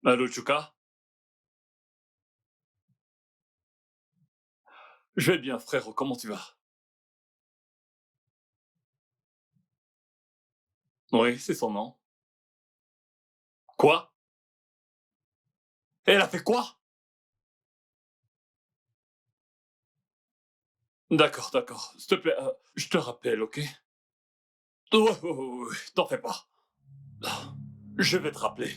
Allô, Chuka? Je vais bien, frère. Comment tu vas? Oui, c'est son nom. Quoi? Elle a fait quoi? D'accord, d'accord. S'il te plaît, je te rappelle, ok? Ouais, ouais, ouais, ouais, t'en fais pas. Je vais te rappeler.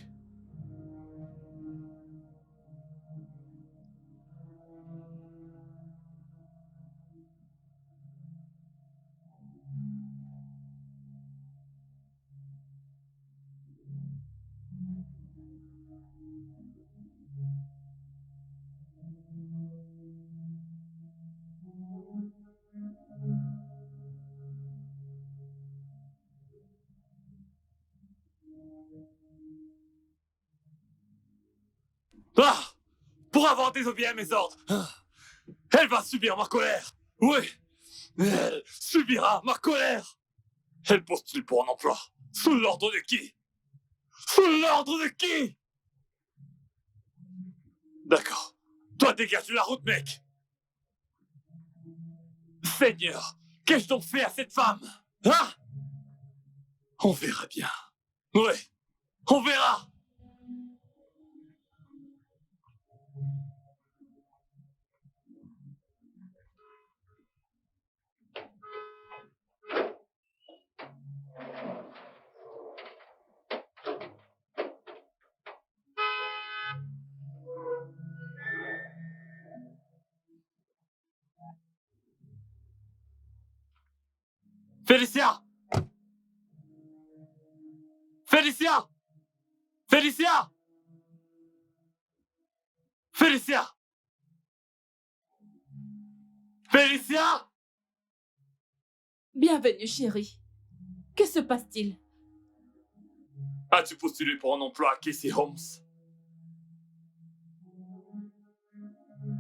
Ah! Pour avoir désobéi à mes ordres, elle va subir ma colère. Oui, elle subira ma colère. Elle postule pour un emploi. Sous l'ordre de qui? Sous l'ordre de qui? D'accord. Toi, dégage de la route, mec. Seigneur, qu'ai-je donc fait à cette femme? Hein? On verra bien. Ouais, on verra. Félicia! Félicia! Félicia! Félicia! Félicia! Bienvenue, chérie. Que se passe-t-il? As-tu postulé pour un emploi à Casey Holmes?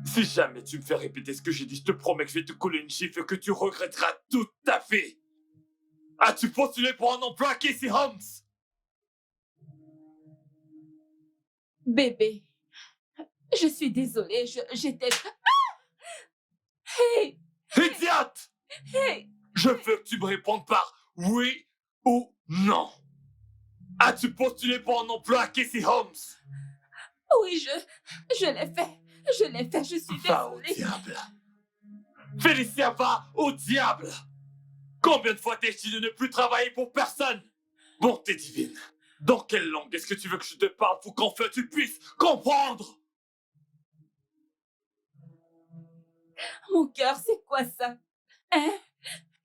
Si jamais tu me fais répéter ce que j'ai dit, je te promets que je vais te coller une chiffre que tu regretteras toute ta vie. As-tu postulé pour un emploi à Casey Holmes? Bébé, je suis désolée, j'étais... Hey! Idiote! Hey! Je veux que tu me répondes par oui ou non. As-tu postulé pour un emploi à Casey Holmes? Oui, je l'ai fait. Je l'ai fait, je suis Va au désolée. diable. Félicia, va au diable. Combien de fois t'ai-je dit de ne plus travailler pour personne? Bonté divine. Dans quelle langue est-ce que tu veux que je te parle pour qu'enfin tu puisses comprendre? Mon cœur, c'est quoi ça? Hein?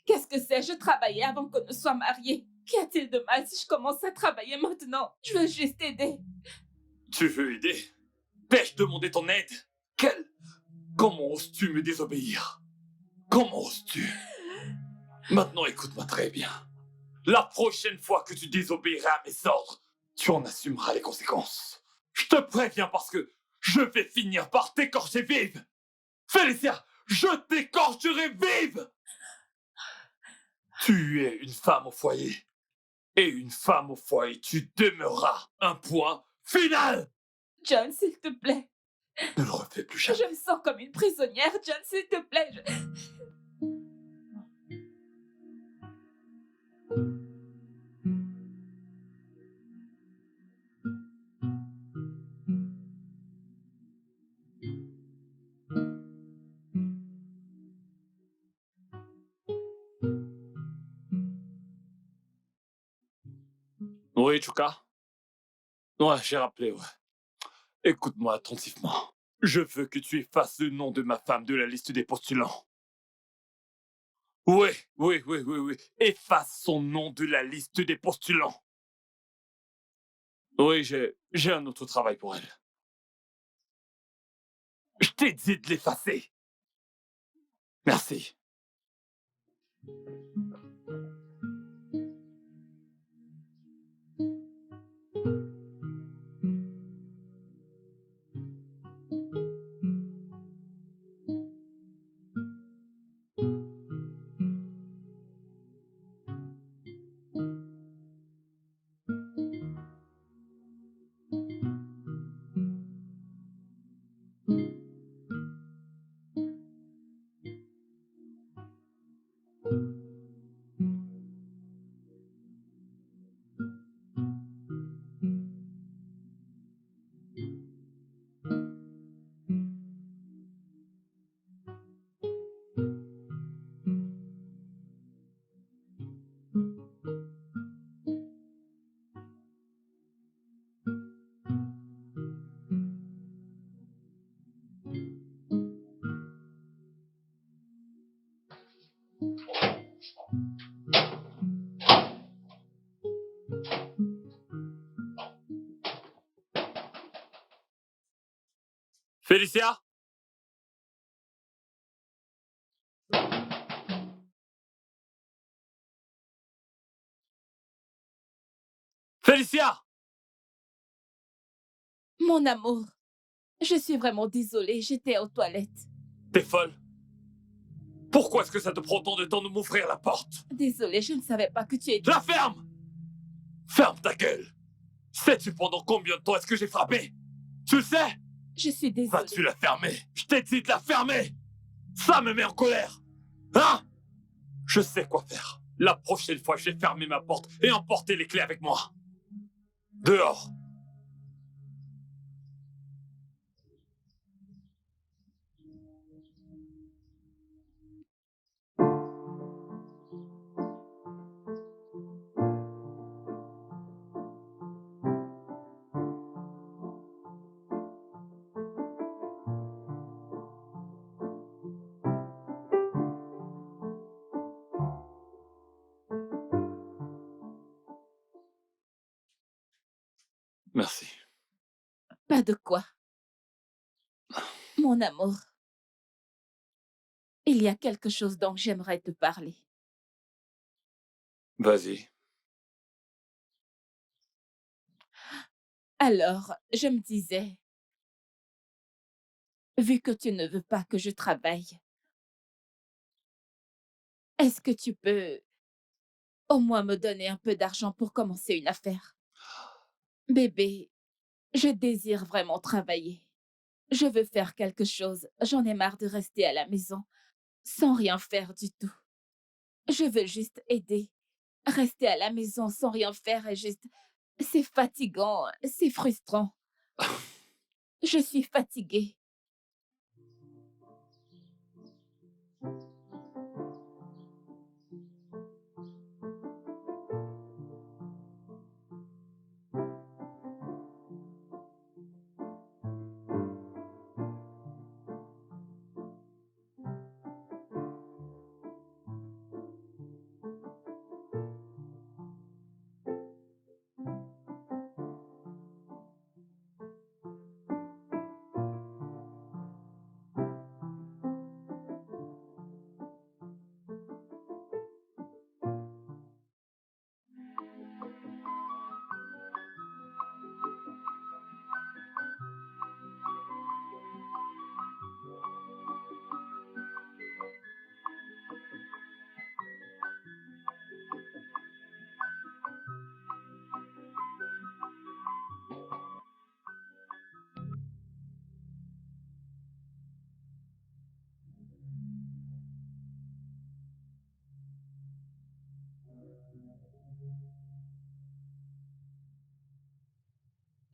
Qu'est-ce que c'est? Je travaillais avant qu'on ne soit mariés. Qu'y a-t-il de mal si je commence à travailler maintenant? Je veux juste aider. Tu veux aider? T'ai-je demandé ton aide? Quelle? Comment oses-tu me désobéir? Comment oses-tu? Maintenant, écoute-moi très bien. La prochaine fois que tu désobéiras à mes ordres, tu en assumeras les conséquences. Je te préviens parce que je vais finir par t'écorcher vive. Félicia, je t'écorcherai vive. Tu es une femme au foyer. Et une femme au foyer, tu demeureras. Un point final. John, s'il te plaît. Ne le refais plus Je jamais. me sens comme une prisonnière. John, s'il te plaît. Oui, Chuka? Ouais, j'ai rappelé, ouais. Écoute-moi attentivement. Je veux que tu effaces le nom de ma femme de la liste des postulants. Oui, oui, oui, oui, oui. Efface son nom de la liste des postulants. Oui, j'ai un autre travail pour elle. Je t'ai dit de l'effacer. Merci. Félicia? Félicia! Mon amour, je suis vraiment désolée, j'étais aux toilettes. T'es folle? Pourquoi est-ce que ça te prend tant de temps de m'ouvrir la porte? Désolée, je ne savais pas que tu étais... La ferme! Ferme ta gueule! Sais-tu pendant combien de temps est-ce que j'ai frappé? Tu le sais? Je suis désolée. Vas-tu la fermer? Je t'ai dit de la fermer! Ça me met en colère! Hein? Je sais quoi faire. La prochaine fois, je vais fermer ma porte et emporter les clés avec moi. Dehors! Merci. Pas de quoi. Mon amour, il y a quelque chose dont j'aimerais te parler. Vas-y. Alors, je me disais, vu que tu ne veux pas que je travaille, est-ce que tu peux au moins me donner un peu d'argent pour commencer une affaire? Bébé, je désire vraiment travailler. Je veux faire quelque chose. J'en ai marre de rester à la maison sans rien faire du tout. Je veux juste aider. Rester à la maison sans rien faire est juste... C'est fatigant, c'est frustrant. Je suis fatiguée.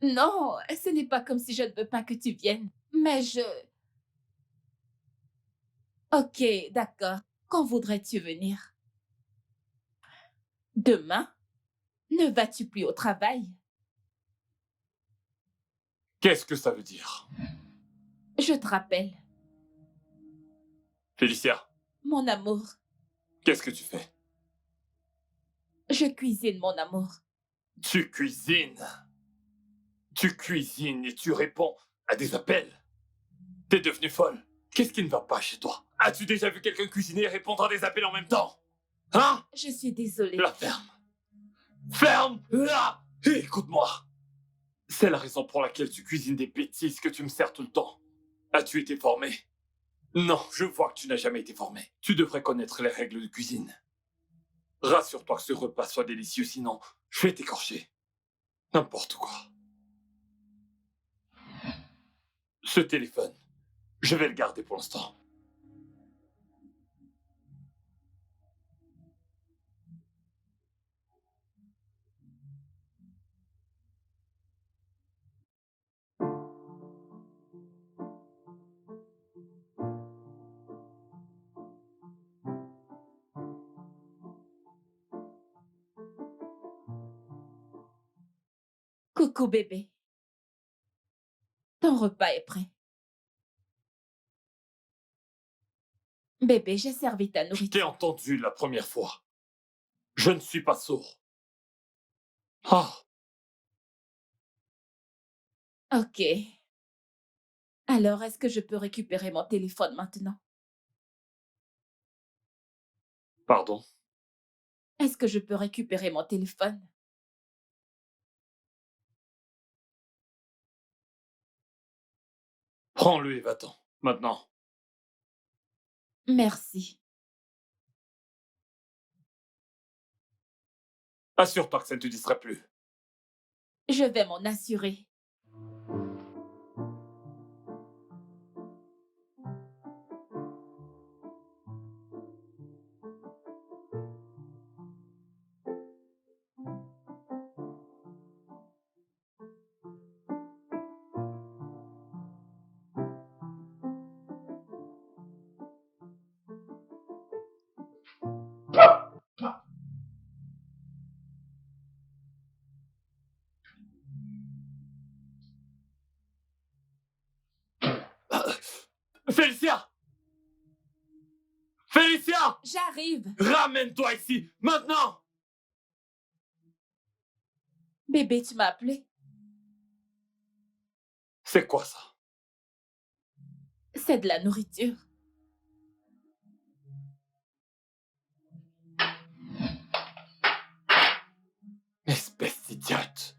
Non, ce n'est pas comme si je ne veux pas que tu viennes. Mais je... Ok, d'accord. Quand voudrais-tu venir? Demain? Ne vas-tu plus au travail? Qu'est-ce que ça veut dire? Je te rappelle, Félicia, mon amour, qu'est-ce que tu fais? je cuisine, mon amour. Tu cuisines. Tu cuisines et tu réponds à des appels. T'es devenue folle. Qu'est-ce qui ne va pas chez toi? As-tu déjà vu quelqu'un cuisiner et répondre à des appels en même temps? Hein? Je suis désolée. La ferme. Ferme-la! Et écoute-moi. C'est la raison pour laquelle tu cuisines des bêtises que tu me sers tout le temps. As-tu été formé? Non, je vois que tu n'as jamais été formé. Tu devrais connaître les règles de cuisine. Rassure-toi que ce repas soit délicieux, sinon je vais t'écorcher. N'importe quoi. Ce téléphone, je vais le garder pour l'instant. Coucou bébé. Ton repas est prêt. Bébé, j'ai servi ta Je t'ai nourriture. entendu la première fois. Je ne suis pas sourd. Ah, Ok. Alors, est-ce que je peux récupérer mon téléphone maintenant? pardon. Est-ce que je peux récupérer mon téléphone? Prends-le et va-t'en. Maintenant. Merci. Assure-toi que ça ne te distrait plus. Je vais m'en assurer. Félicia! Félicia! J'arrive. Ramène-toi ici, maintenant! Bébé, tu m'as appelé? C'est quoi ça? C'est de la nourriture. Espèce d'idiote!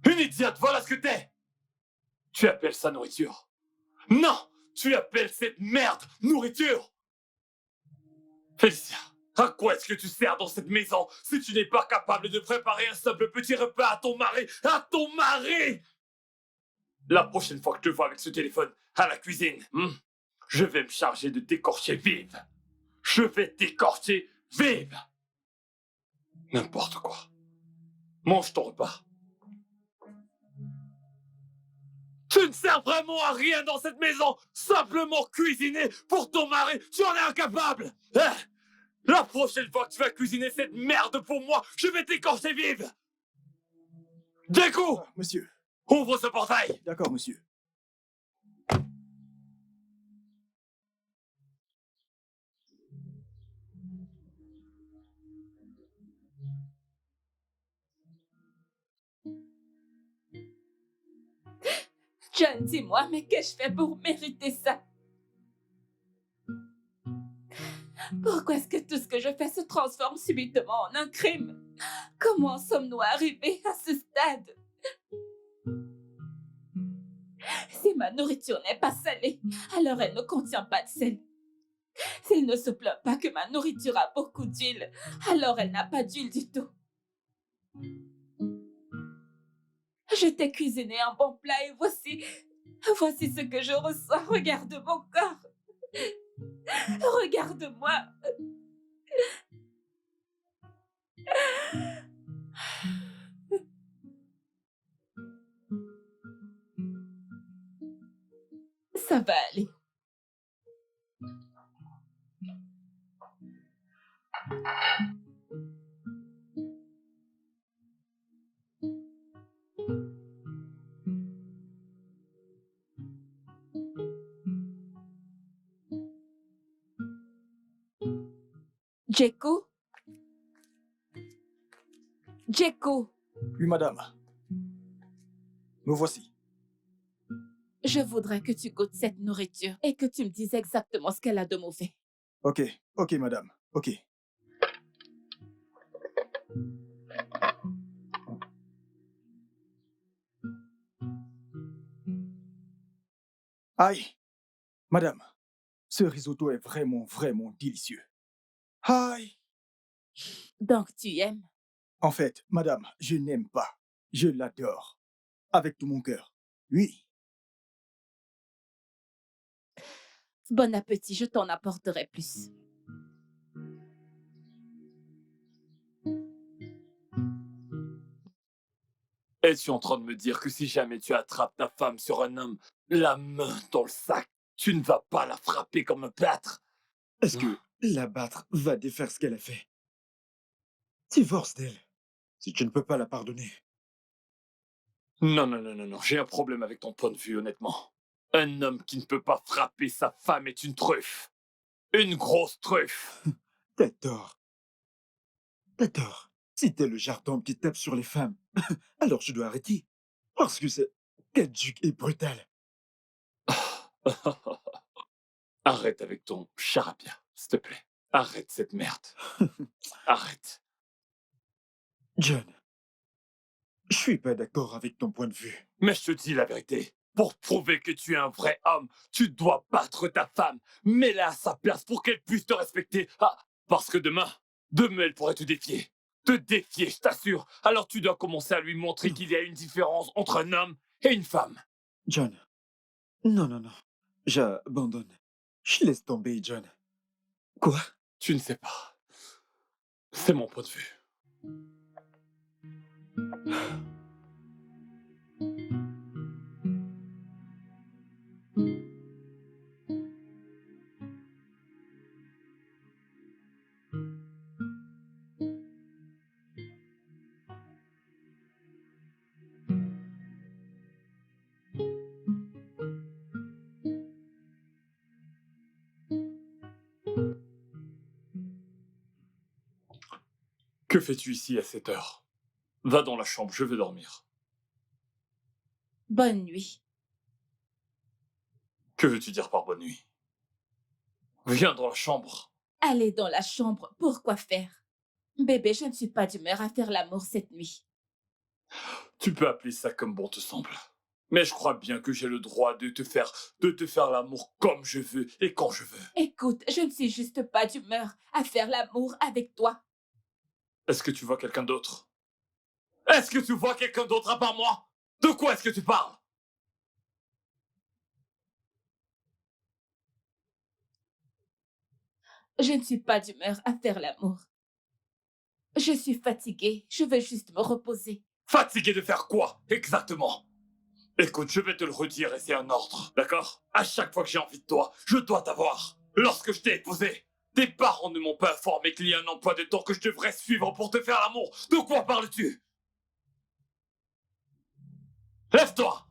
Une idiote, voilà ce que t'es! Tu appelles ça nourriture? Non! Tu appelles cette merde nourriture! Félicia, à quoi est-ce que tu sers dans cette maison si tu n'es pas capable de préparer un simple petit repas à ton mari? À ton mari! La prochaine fois que je te vois avec ce téléphone à la cuisine, je vais me charger de t'écorcher vive. Je vais t'écorcher vive! N'importe quoi. Mange ton repas. Tu ne sers vraiment à rien dans cette maison. Simplement cuisiner pour ton mari. Tu en es incapable. Hein? La prochaine fois que tu vas cuisiner cette merde pour moi, je vais t'écorcher vive. Découp! Monsieur. Ouvre ce portail. D'accord, monsieur. John, dis-moi, mais qu'ai-je fait pour mériter ça? Pourquoi est-ce que tout ce que je fais se transforme subitement en un crime? Comment sommes-nous arrivés à ce stade? Si ma nourriture n'est pas salée, alors elle ne contient pas de sel. S'il ne se plaint pas que ma nourriture a beaucoup d'huile, alors elle n'a pas d'huile du tout. Je t'ai cuisiné un bon plat et voici ce que je ressens. Regarde mon corps. Regarde-moi. Ça va aller. Djeko? Djeko, Oui, madame. Me voici. Je voudrais que tu goûtes cette nourriture et que tu me dises exactement ce qu'elle a de mauvais. Ok, ok, madame, ok. Aïe, madame, ce risotto est vraiment, vraiment délicieux. Aïe. Donc tu aimes? En fait, madame, je n'aime pas. Je l'adore. Avec tout mon cœur. Oui. Bon appétit, je t'en apporterai plus. Es-tu en train de me dire que si jamais tu attrapes ta femme sur un homme, la main dans le sac, tu ne vas pas la frapper comme un plâtre? Est-ce que l'abattre va défaire ce qu'elle a fait? Divorce d'elle, si tu ne peux pas la pardonner. Non, non, non, non, non, j'ai un problème avec ton point de vue, honnêtement. Un homme qui ne peut pas frapper sa femme est une truffe. Une grosse truffe. T'as tort. T'as tort. Si t'es le genre d'homme qui tape sur les femmes, alors je dois arrêter. Parce que c'est caduc et brutal. Arrête avec ton charabia, s'il te plaît. Arrête cette merde. Arrête. John, je suis pas d'accord avec ton point de vue. Mais je te dis la vérité. Pour prouver que tu es un vrai homme, tu dois battre ta femme. Mets-la à sa place pour qu'elle puisse te respecter. Ah, parce que demain, elle pourrait te défier. Te défier, je t'assure. Alors tu dois commencer à lui montrer qu'il y a une différence entre un homme et une femme. John, non, non, non. J'abandonne. Je laisse tomber, John. Quoi? Tu ne sais pas. C'est mon point de vue. Que fais-tu ici à cette heure? Va dans la chambre, je veux dormir. Bonne nuit. Que veux-tu dire par bonne nuit? Viens dans la chambre. Allez dans la chambre, pourquoi faire? Bébé, je ne suis pas d'humeur à faire l'amour cette nuit. Tu peux appeler ça comme bon te semble. Mais je crois bien que j'ai le droit de te faire l'amour comme je veux et quand je veux. Écoute, je ne suis juste pas d'humeur à faire l'amour avec toi. Est-ce que tu vois quelqu'un d'autre? Est-ce que tu vois quelqu'un d'autre à part moi? De quoi est-ce que tu parles? Je ne suis pas d'humeur à faire l'amour. Je suis fatiguée, je veux juste me reposer. Fatigué de faire quoi, exactement? Écoute, je vais te le redire et c'est un ordre, d'accord? À chaque fois que j'ai envie de toi, je dois t'avoir. Lorsque je t'ai épousé, tes parents ne m'ont pas informé qu'il y a un emploi de temps que je devrais suivre pour te faire l'amour. De quoi parles-tu? Lève-toi!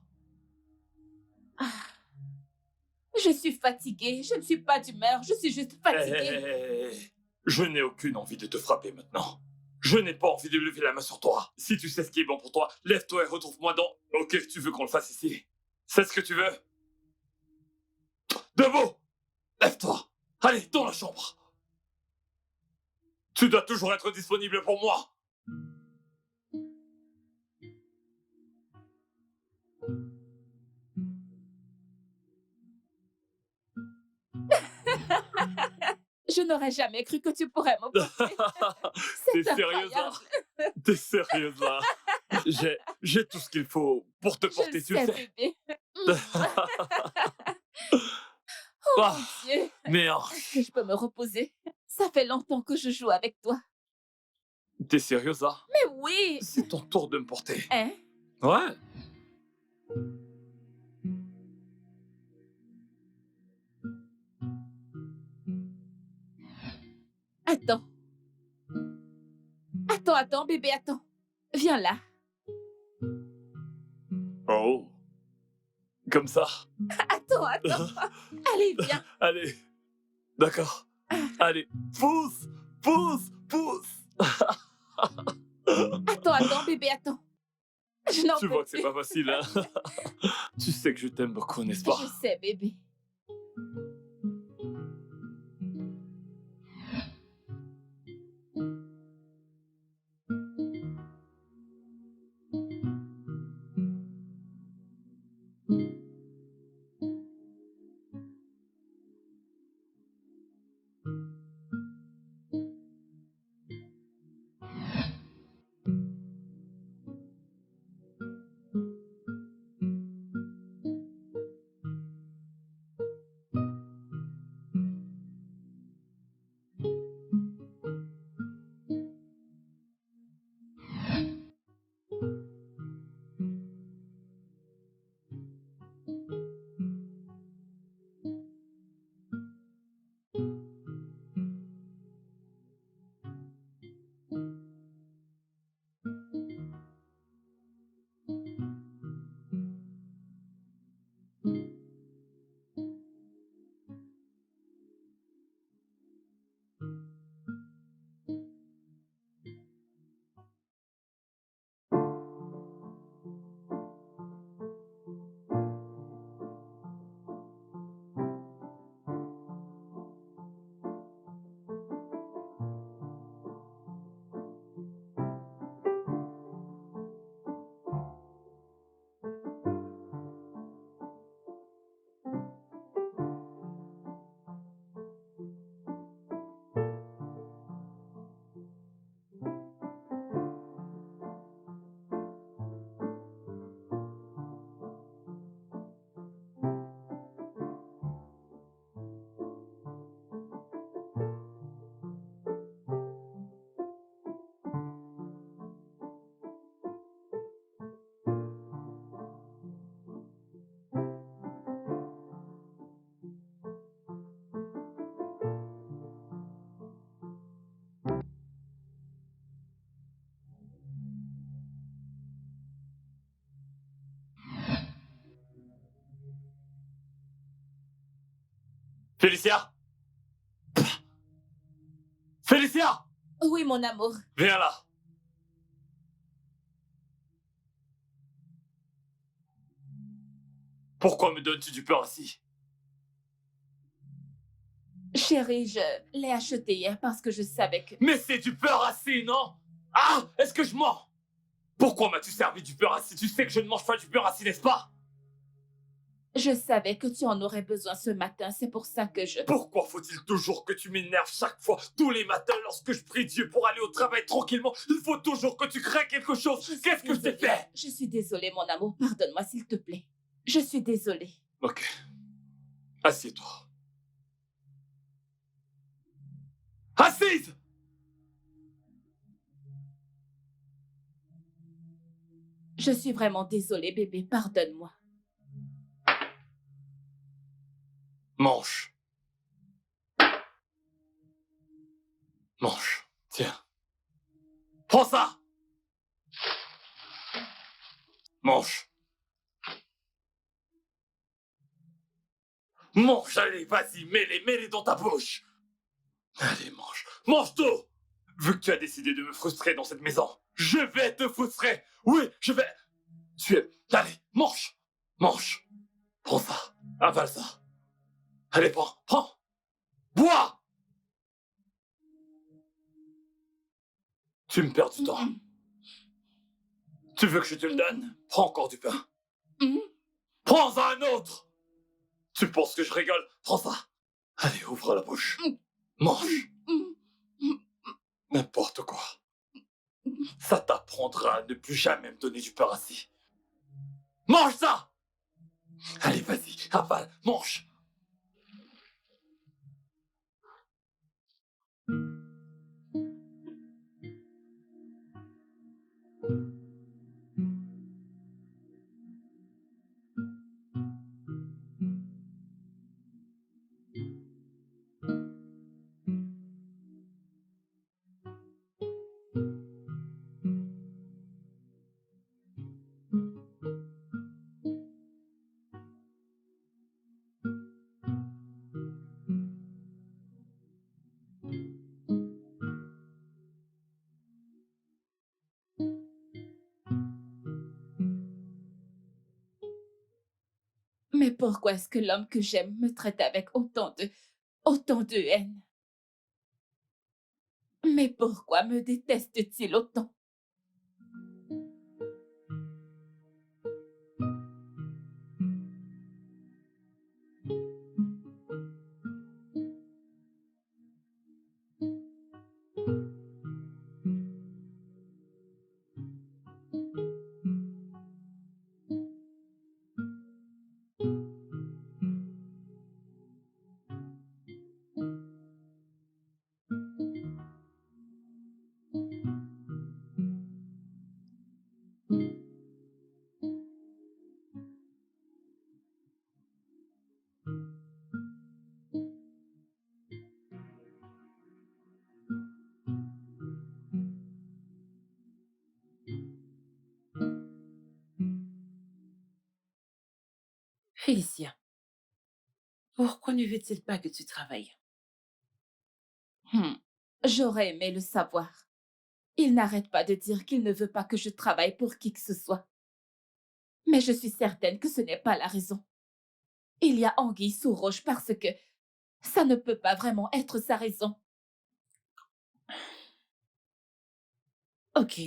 Je suis fatiguée, je ne suis pas d'humeur, je suis juste fatiguée. Je n'ai aucune envie de te frapper maintenant. Je n'ai pas envie de lever la main sur toi. Si tu sais ce qui est bon pour toi, lève-toi et retrouve-moi dans... Ok, tu veux qu'on le fasse ici? C'est ce que tu veux? Debout! Lève-toi! Allez, dans la chambre! Tu dois toujours être disponible pour moi! Je n'aurais jamais cru que tu pourrais m'opposer. T'es C'est sérieuse là? incroyable. T'es sérieuse là? J'ai tout ce qu'il faut pour te Je porter, le tu le sais, sais. bébé. Oh Ah, mon Dieu. mais Est-ce que je peux me reposer? Ça fait longtemps que je joue avec toi. t'es sérieuse là? Mais oui. C'est ton tour de me porter. Hein? Ouais. Attends. Attends, bébé, attends. Viens là. Oh. Comme ça. Attends. Allez, viens. Allez. D'accord. Allez. Pousse! Pousse! Pousse! Attends, bébé, attends. Je n'en Tu peux vois que c'est plus. pas facile, hein? Tu sais que je t'aime beaucoup, n'est-ce pas? Je sais, bébé. Félicia! Félicia! Oui, mon amour. Viens là! Pourquoi me donnes-tu du beurre assis? Chérie, je l'ai acheté hier parce que je savais que... Mais c'est du beurre assis, non? Ah! Est-ce que je mens? Pourquoi m'as-tu servi du beurre assis? Tu sais que je ne mange pas du beurre assis, n'est-ce pas? Je savais que tu en aurais besoin ce matin, c'est pour ça que je... Pourquoi faut-il toujours que tu m'énerves chaque fois, tous les matins, lorsque je prie Dieu pour aller au travail tranquillement? Il faut toujours que tu crées quelque chose. Qu'est-ce que je t'ai fait? Je suis désolée, mon amour. Pardonne-moi, s'il te plaît. Je suis désolée. Ok. Assieds-toi. Assise! Je suis vraiment désolée, bébé. Pardonne-moi. Mange. Mange. Tiens. Prends ça! Mange. Mange, allez, vas-y, mets-les dans ta bouche. Allez, mange. Mange tout! Vu que tu as décidé de me frustrer dans cette maison, je vais te frustrer! Oui, je vais... Tu es... Allez, mange! Mange! Prends ça! Avale ça! Allez, prends! Bois! Tu me perds du temps. Tu veux que je te le donne? Prends encore du pain. Prends un autre! Tu penses que je rigole? Prends ça! Allez, ouvre la bouche. Mange! N'importe quoi. Ça t'apprendra à ne plus jamais me donner du pain assis. Mange ça! Allez, vas-y, avale, mange! pourquoi est-ce que l'homme que j'aime me traite avec autant de haine? Mais pourquoi me déteste-t-il autant? Félicia, pourquoi ne veut-il pas que tu travailles? Hmm, J'aurais aimé le savoir. Il n'arrête pas de dire qu'il ne veut pas que je travaille pour qui que ce soit. Mais je suis certaine que ce n'est pas la raison. Il y a anguille sous roche parce que ça ne peut pas vraiment être sa raison. Ok,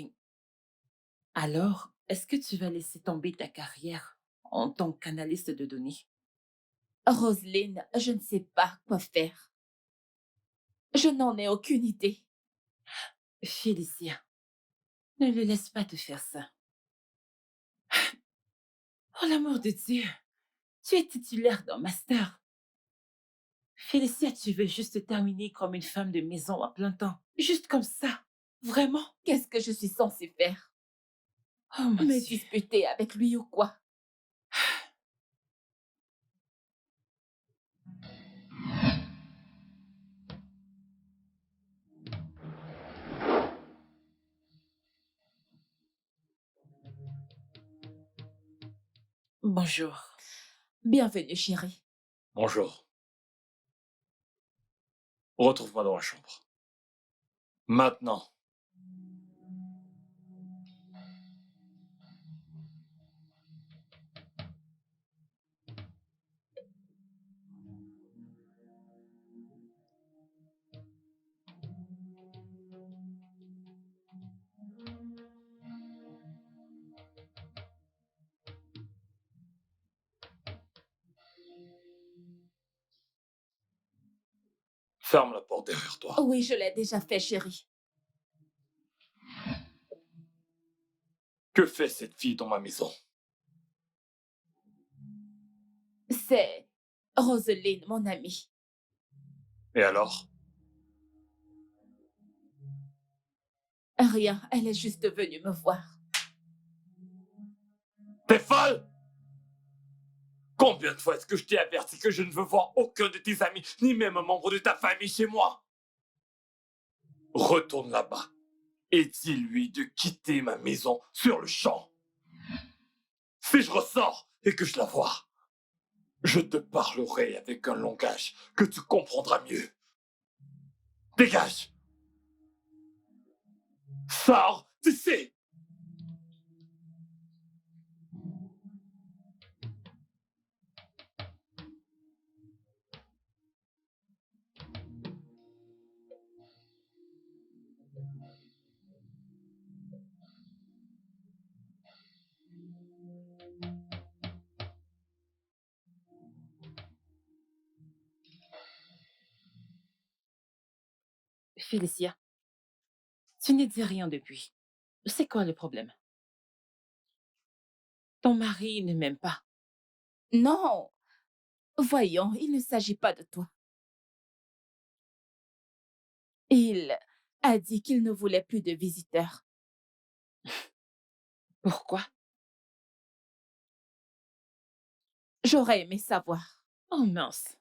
alors est-ce que tu vas laisser tomber ta carrière en tant qu'analyste de données? Roselyne, je ne sais pas quoi faire. Je n'en ai aucune idée. Félicia, ne le laisse pas te faire ça. Pour l'amour de Dieu, tu es titulaire d'un master. Félicia, tu veux juste terminer comme une femme de maison à plein temps. Juste comme ça. Vraiment? Qu'est-ce que je suis censée faire? Oh mon Me Dieu. disputer avec lui ou quoi? Bonjour. Bienvenue, chérie. Bonjour. Retrouve-moi dans la chambre. Maintenant. Ferme la porte derrière toi. Oui, je l'ai déjà fait, chérie. Que fait cette fille dans ma maison? C'est Roselyne, mon amie. Et alors? Rien, elle est juste venue me voir. T'es folle? Combien de fois est-ce que je t'ai averti que je ne veux voir aucun de tes amis, ni même un membre de ta famille chez moi? Retourne là-bas et dis-lui de quitter ma maison sur le champ. Si je ressors et que je la vois, je te parlerai avec un langage que tu comprendras mieux. Dégage! Sors d'ici! Félicia, tu n'as dit rien depuis. C'est quoi le problème? Ton mari ne m'aime pas. Non, voyons, il ne s'agit pas de toi. Il a dit qu'il ne voulait plus de visiteurs. Pourquoi? J'aurais aimé savoir. Oh mince.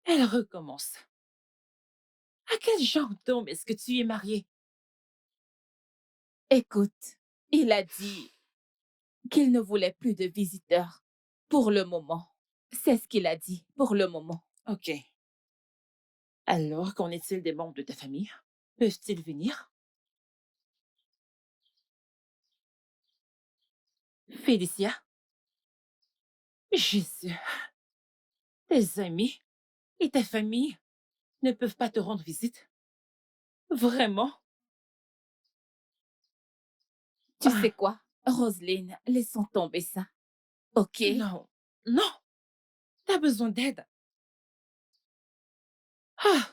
Elle recommence. À quel genre d'homme est-ce que tu es mariée? Écoute, il a dit qu'il ne voulait plus de visiteurs pour le moment. C'est ce qu'il a dit pour le moment. Ok. Alors, qu'en est-il des membres de ta famille? Peuvent-ils venir? Félicia? Jésus, tes amis et ta famille ne peuvent pas te rendre visite? Vraiment? Tu Ah, sais quoi, Roselyne, laissons tomber ça. Ok? non, non, t'as besoin d'aide. Ah,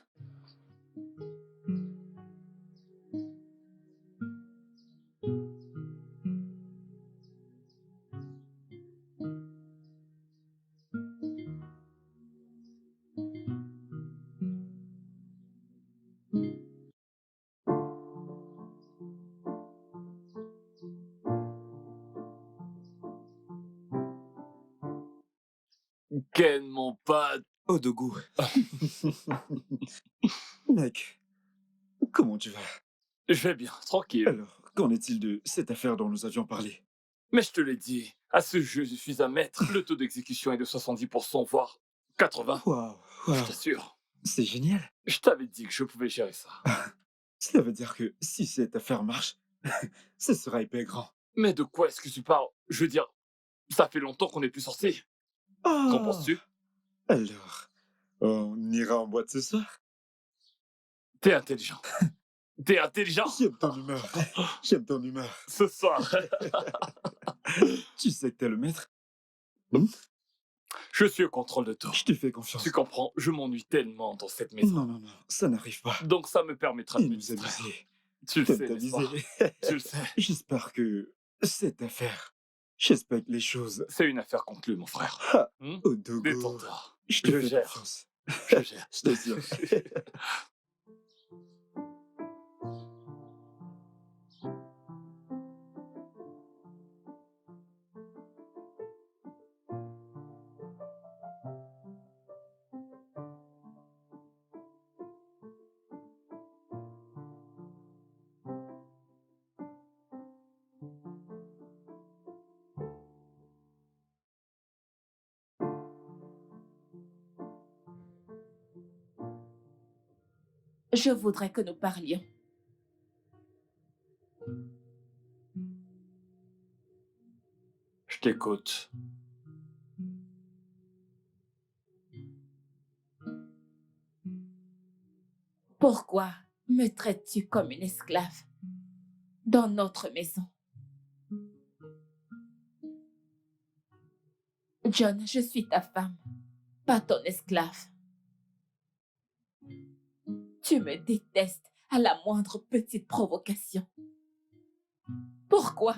Ken, mon pote. Oh, Dogo. Mec, comment tu vas? Je vais bien, tranquille. Alors, qu'en est-il de cette affaire dont nous avions parlé? Mais je te l'ai dit, à ce jeu, je suis un maître. Le taux d'exécution est de 70%, voire 80. Waouh, Je waouh, t'assure. c'est génial. Je t'avais dit que je pouvais gérer ça. Cela veut dire que si cette affaire marche, ce sera hyper grand. Mais de quoi est-ce que tu parles? Je veux dire, ça fait longtemps qu'on n'est plus sortis. Qu'en Oh, penses-tu? alors, on ira en boîte ce soir? T'es intelligent. T'es intelligent. J'aime ton humeur. J'aime ton humeur. Ce soir, Tu sais que t'es le maître. Hmm? je suis au contrôle de tout. Je te fais confiance. Tu comprends, je m'ennuie tellement dans cette maison. Non, non, non, ça n'arrive pas. Donc ça me permettra de Il me nous distraire. amuser. Tu le T'aimes sais, n'est-ce pas? t'amuser. Tu le sais. J'espère que cette affaire, j'espère que les choses... C'est une affaire conclue, mon frère. Ah, Hmm? oh, Dogo, Détends-toi. je te Je fais gère. confiance. Je gère. Je t'assure. Je voudrais que nous parlions. Je t'écoute. Pourquoi me traites-tu comme une esclave dans notre maison? John, je suis ta femme, pas ton esclave. Tu me détestes à la moindre petite provocation. Pourquoi?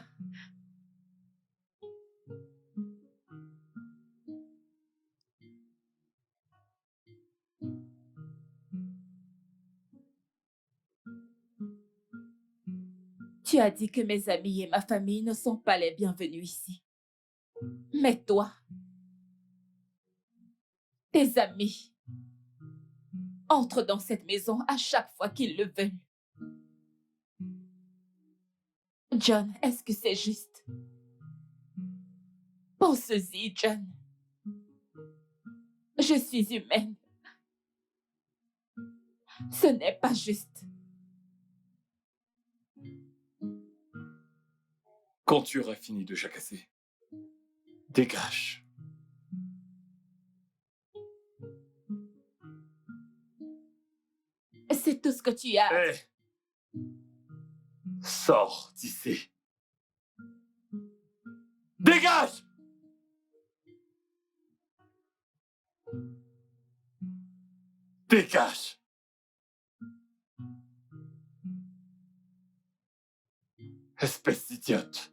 Tu as dit que mes amis et ma famille ne sont pas les bienvenus ici. Mais toi, tes amis entrent dans cette maison à chaque fois qu'ils le veulent. John, est-ce que c'est juste? Pense-y, John. Je suis humaine. Ce n'est pas juste. Quand tu auras fini de jacasser, dégage. C'est tout ce que tu as. Hé! Sors d'ici. Dégage! Dégage! Espèce d'idiote.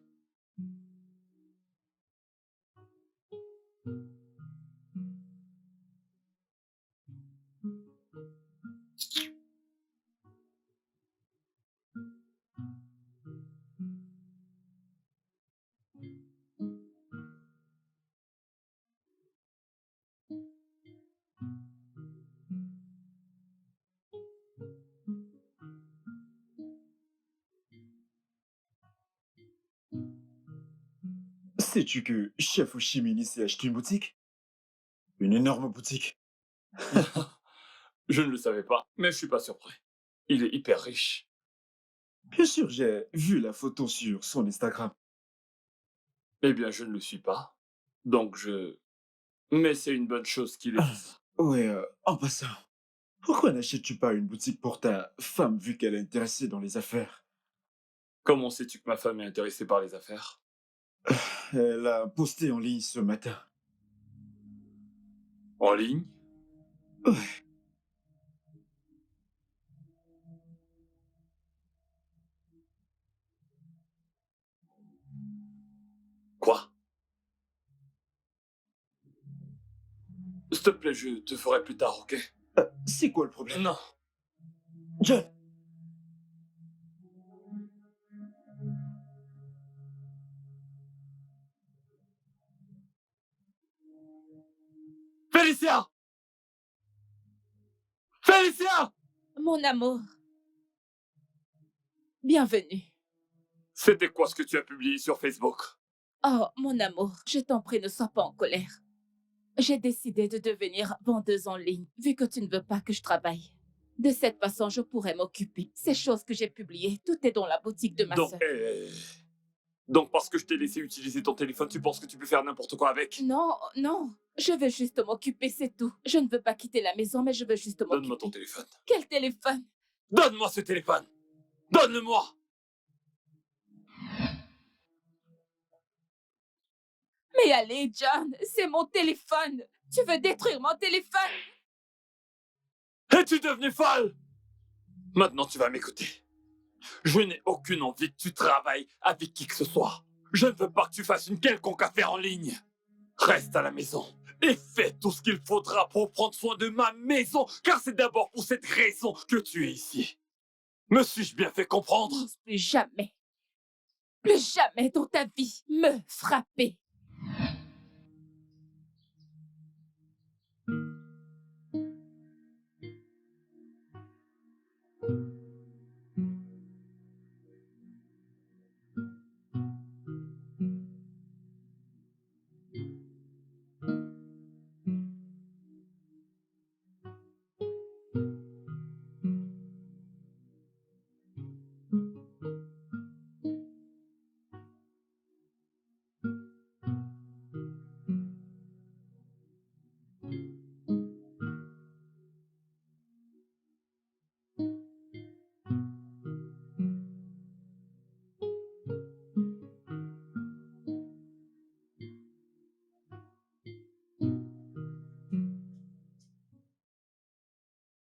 Sais-tu que Chef Oshimini s'est acheté une boutique? Une énorme boutique. Je ne le savais pas, mais je suis pas surpris. Il est hyper riche. Bien sûr, j'ai vu la photo sur son Instagram. Eh bien, je ne le suis pas. Donc, je Mais c'est une bonne chose qu'il ait fait ça. Ouais, en passant, pourquoi n'achètes-tu pas une boutique pour ta femme vu qu'elle est intéressée dans les affaires? Comment sais-tu que ma femme est intéressée par les affaires? Elle a posté en ligne ce matin. En ligne? Ouais, Quoi? S'il te plaît, je te ferai plus tard, ok? c'est quoi le problème? Non. John! Félicia! Félicia! Mon amour, bienvenue. C'était quoi ce que tu as publié sur Facebook? Oh, mon amour, je t'en prie, ne sois pas en colère. J'ai décidé de devenir vendeuse en ligne, vu que tu ne veux pas que je travaille. De cette façon, je pourrais m'occuper. Ces choses que j'ai publiées, tout est dans la boutique de ma Donc, sœur. donc parce que je t'ai laissé utiliser ton téléphone, tu penses que tu peux faire n'importe quoi avec? Non, non, je veux juste m'occuper, c'est tout. Je ne veux pas quitter la maison, mais je veux juste Donne-moi ton m'occuper. téléphone. Quel téléphone? Donne-moi ce téléphone! Donne-le-moi! Mais allez, John, c'est mon téléphone. Tu veux détruire mon téléphone? Es-tu devenue folle? Maintenant, tu vas m'écouter. Je n'ai aucune envie que tu travailles avec qui que ce soit. Je ne veux pas que tu fasses une quelconque affaire en ligne. Reste à la maison et fais tout ce qu'il faudra pour prendre soin de ma maison, car c'est d'abord pour cette raison que tu es ici. Me suis-je bien fait comprendre? N'ose plus jamais dans ta vie me frapper.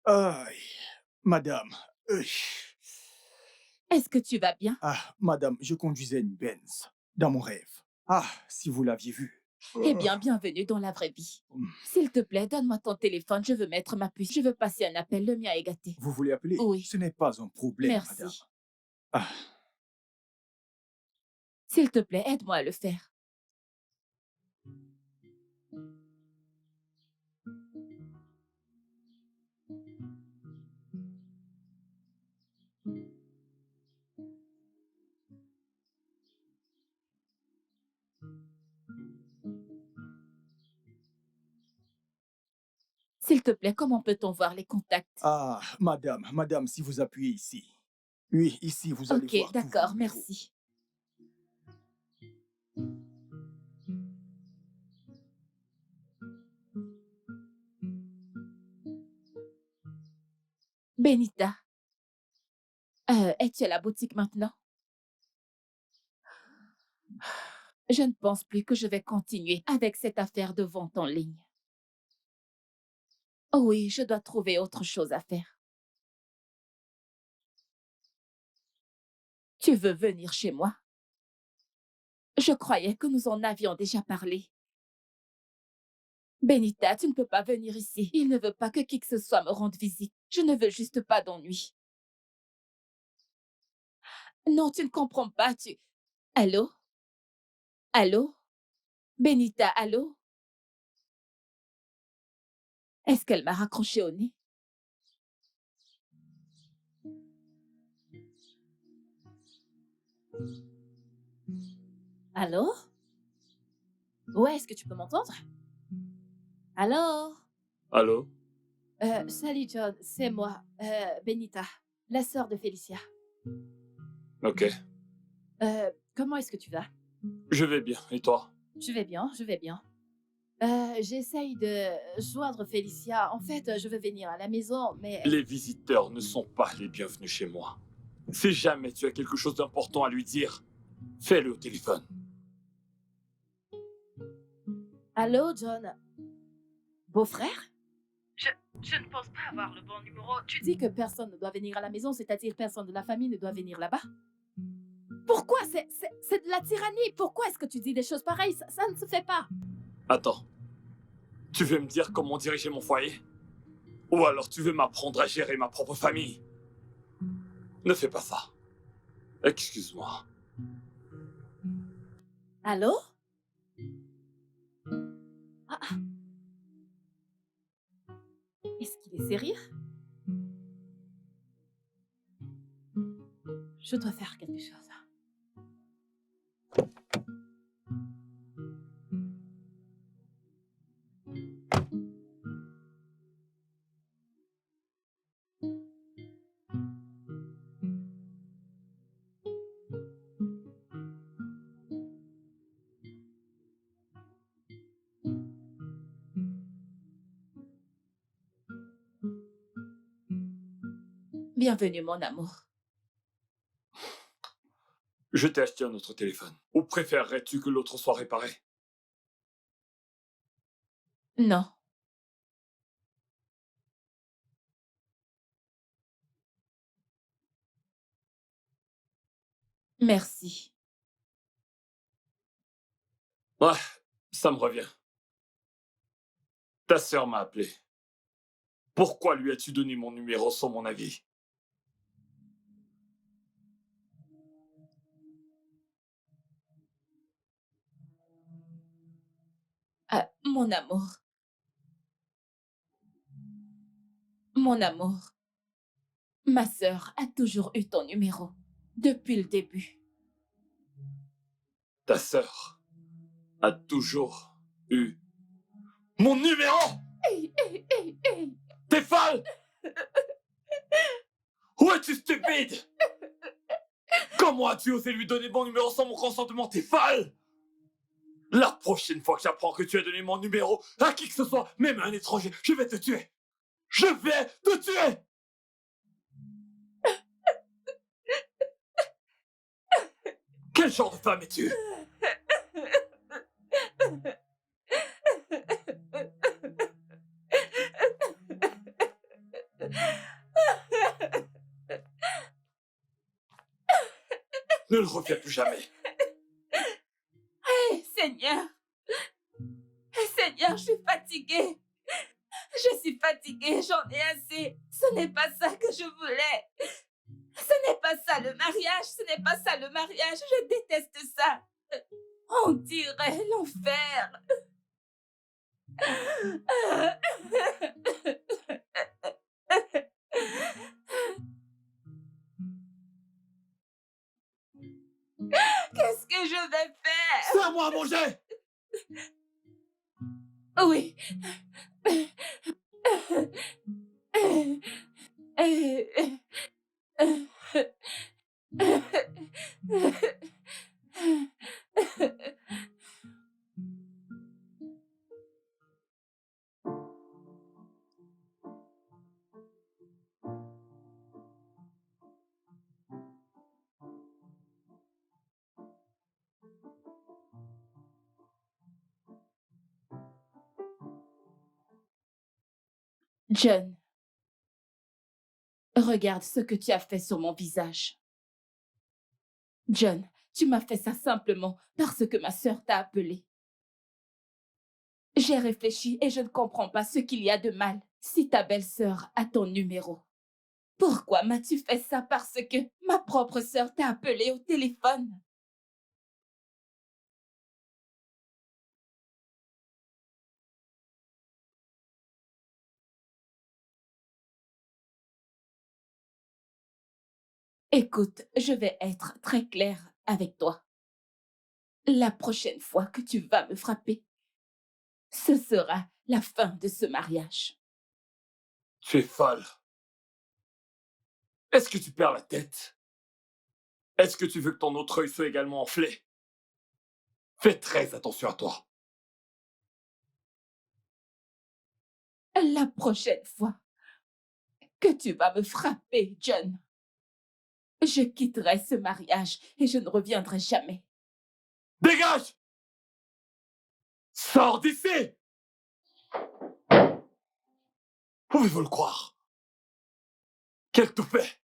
Aïe, madame. Est-ce que tu vas bien? Ah, madame, je conduisais une Benz dans mon rêve. Ah, si vous l'aviez vu. Eh bien, bienvenue dans la vraie vie. S'il te plaît, donne-moi ton téléphone, je veux mettre ma puce. Je veux passer un appel, le mien est gâté. Vous voulez appeler? Oui. Ce n'est pas un problème, madame. Merci. Ah, S'il te plaît, aide-moi à le faire. S'il te plaît, comment peut-on voir les contacts? ah, madame, si vous appuyez ici. Oui, ici, vous allez Ok, voir tous vos d'accord, numéros. merci. Benita, es-tu à la boutique maintenant? Je ne pense plus que je vais continuer avec cette affaire de vente en ligne. Oh oui, je dois trouver autre chose à faire. Tu veux venir chez moi? Je croyais que nous en avions déjà parlé. Benita, tu ne peux pas venir ici. Il ne veut pas que qui que ce soit me rende visite. Je ne veux juste pas d'ennui. Non, tu ne comprends pas, tu... Allô? Allô? Benita, allô? Est-ce qu'elle m'a raccroché au nez? Allô? Ouais, est-ce que tu peux m'entendre? Allô? Allô? Salut John, c'est moi, Benita, la sœur de Félicia. Ok. Comment est-ce que tu vas? Je vais bien. Et toi? Je vais bien, je vais bien. J'essaye de joindre Félicia. En fait, je veux venir à la maison, mais... Les visiteurs ne sont pas les bienvenus chez moi. Si jamais tu as quelque chose d'important à lui dire, fais-le au téléphone. Allô, John? Beau-frère? Je, je ne pense pas avoir le bon numéro. Tu dis que personne ne doit venir à la maison, c'est-à-dire personne de la famille ne doit venir là-bas? Pourquoi? C'est de la tyrannie. Pourquoi est-ce que tu dis des choses pareilles? Ça ne se fait pas. Attends, tu veux me dire comment diriger mon foyer? Ou alors tu veux m'apprendre à gérer ma propre famille? Ne fais pas ça. Excuse-moi. Allô? Ah, ah. Est-ce qu'il est sérieux? Je dois faire quelque chose. Bienvenue, mon amour. Je t'ai acheté un autre téléphone. Ou préférerais-tu que l'autre soit réparé? Non. Merci. Ouais, ça me revient. Ta sœur m'a appelé. Pourquoi lui as-tu donné mon numéro sans mon avis? Ah, mon amour. Mon amour. Ma sœur a toujours eu ton numéro. Depuis le début. Ta sœur a toujours eu mon numéro! Hey, hey, hey, hey. T'es folle! Où es-tu stupide? Comment as-tu osé lui donner mon numéro sans mon consentement? T'es folle! La prochaine fois que j'apprends que tu as donné mon numéro à qui que ce soit, même à un étranger, je vais te tuer! Je vais te tuer! Quel genre de femme es-tu? Ne le refais plus jamais. Hey, Seigneur. Seigneur, je suis fatiguée. Je suis fatiguée, j'en ai assez. Ce n'est pas ça que je voulais. Ce n'est pas ça le mariage, ce n'est pas ça le mariage. Je déteste ça. On dirait l'enfer. Qu'est-ce que je vais faire? C'est à moi à manger! Oui. John, regarde ce que tu as fait sur mon visage. John, tu m'as fait ça simplement parce que ma sœur t'a appelé. J'ai réfléchi et je ne comprends pas ce qu'il y a de mal si ta belle-sœur a ton numéro. Pourquoi m'as-tu fait ça parce que ma propre sœur t'a appelé au téléphone? Écoute, je vais être très claire avec toi. La prochaine fois que tu vas me frapper, ce sera la fin de ce mariage. Tu es folle. Est-ce que tu perds la tête? Est-ce que tu veux que ton autre œil soit également enflé? Fais très attention à toi. La prochaine fois que tu vas me frapper, John, je quitterai ce mariage et je ne reviendrai jamais. Dégage! Sors d'ici! Pouvez-vous le croire? Quelle toupet!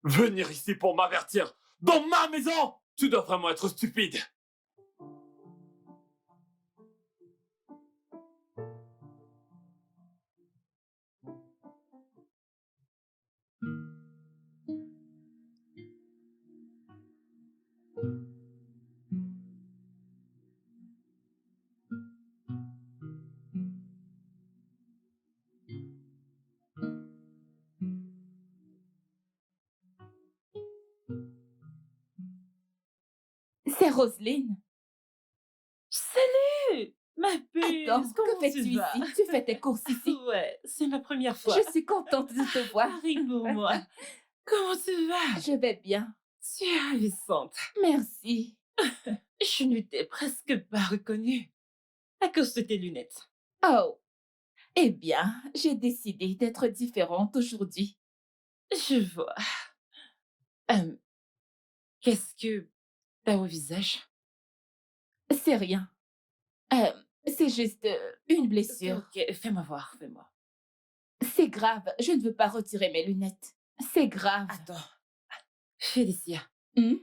Venir ici pour m'avertir dans ma maison! Tu dois vraiment être stupide! C'est Roselyne. Salut, ma Attends, puce, que comment fais-tu tu vas? ici? Tu fais tes courses ici? Ouais, c'est ma première fois. Je suis contente de te voir. Pareil pour moi. Comment tu vas? Je vais bien. Tu es ravissante. Merci. Je ne t'ai presque pas reconnue à cause de tes lunettes. Oh, eh bien, j'ai décidé d'être différente aujourd'hui. Je vois. Euh, Qu'est-ce que t'as au visage? C'est rien. C'est juste une blessure. Ok, fais-moi voir, fais-moi. C'est grave. Je ne veux pas retirer mes lunettes. C'est grave. Attends. Félicia, Hmm?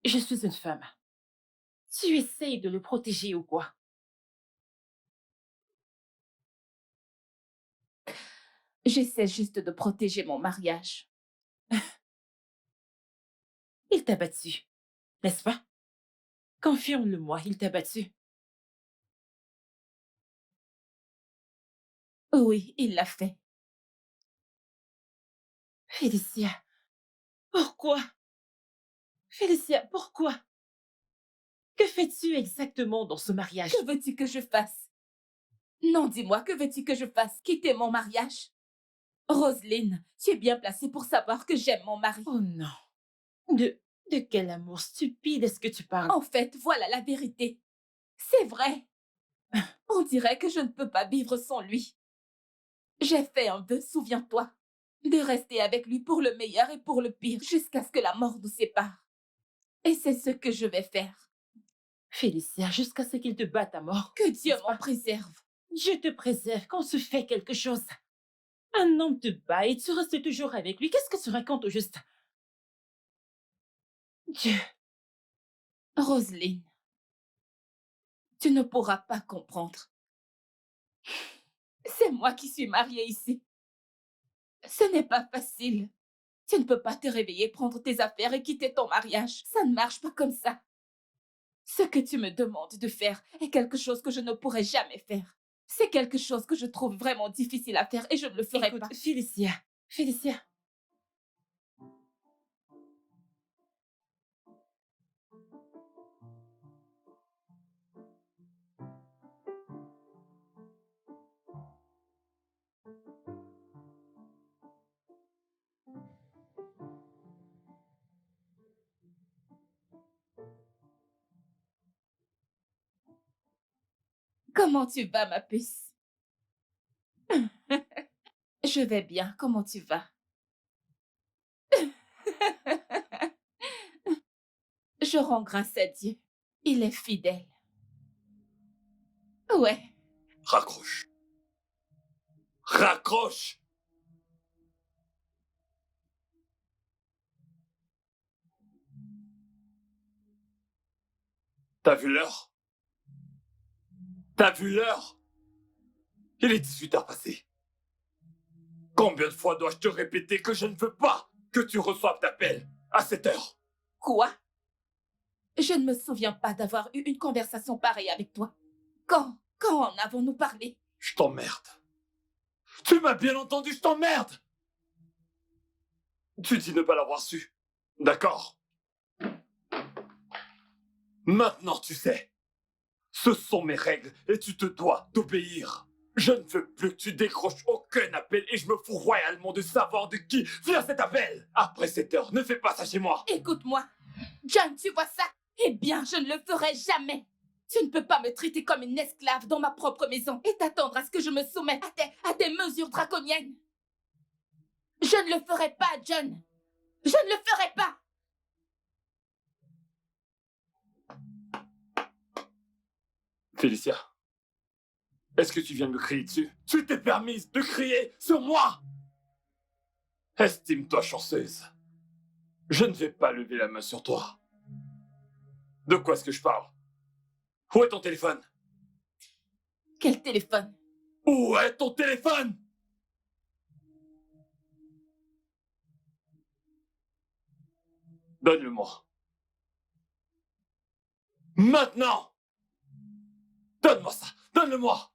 je suis une femme. Tu essayes de le protéger ou quoi? J'essaie juste de protéger mon mariage. Il t'a battu, n'est-ce pas? Confirme-le-moi, il t'a battu. Oui, il l'a fait. Félicia, pourquoi? Félicia, pourquoi? Que fais-tu exactement dans ce mariage? Que veux-tu que je fasse? Non, dis-moi, que veux-tu que je fasse? Quitter mon mariage? Roselyne, tu es bien placée pour savoir que j'aime mon mari. Oh non. De quel amour stupide est-ce que tu parles? En fait, voilà la vérité. C'est vrai. On dirait que je ne peux pas vivre sans lui. J'ai fait un vœu, souviens-toi, de rester avec lui pour le meilleur et pour le pire, jusqu'à ce que la mort nous sépare. Et c'est ce que je vais faire. Félicia, jusqu'à ce qu'il te batte à mort. Que Dieu N'est-ce m'en pas? préserve. Dieu te préserve quand se fait quelque chose. Un homme te bat et tu restes toujours avec lui. Qu'est-ce que tu racontes au juste? Dieu, Roselyne, tu ne pourras pas comprendre. C'est moi qui suis mariée ici. Ce n'est pas facile. Tu ne peux pas te réveiller, prendre tes affaires et quitter ton mariage. Ça ne marche pas comme ça. Ce que tu me demandes de faire est quelque chose que je ne pourrai jamais faire. C'est quelque chose que je trouve vraiment difficile à faire et je ne le ferai écoute, pas. Félicia, Félicia. Comment tu vas, ma puce? Je vais bien. Comment tu vas? Je rends grâce à Dieu. Il est fidèle. Ouais. Raccroche. Raccroche! T'as vu l'heure? T'as vu l'heure? Il est 18h passées. Combien de fois dois-je te répéter que je ne veux pas que tu reçoives d'appel à cette heure? Quoi? Je ne me souviens pas d'avoir eu une conversation pareille avec toi. Quand en avons-nous parlé? Je t'emmerde. Tu m'as bien entendu, je t'emmerde! Tu dis ne pas l'avoir su. D'accord? Maintenant tu sais. Ce sont mes règles et tu te dois d'obéir. Je ne veux plus que tu décroches aucun appel et je me fous royalement de savoir de qui vient cet appel. Après cette heure, ne fais pas ça chez moi. Écoute-moi. John, tu vois ça? Eh bien, je ne le ferai jamais. Tu ne peux pas me traiter comme une esclave dans ma propre maison et t'attendre à ce que je je me soumette à tes mesures draconiennes. Je ne le ferai pas, John. Je ne le ferai pas. Félicia, est-ce que tu viens de me crier dessus? Tu t'es permise de crier sur moi! Estime-toi chanceuse. Je ne vais pas lever la main sur toi. De quoi est-ce que je parle? Où est ton téléphone? Quel téléphone? Où est ton téléphone? Donne-le-moi. Maintenant! Donne-moi ça! Donne-le-moi!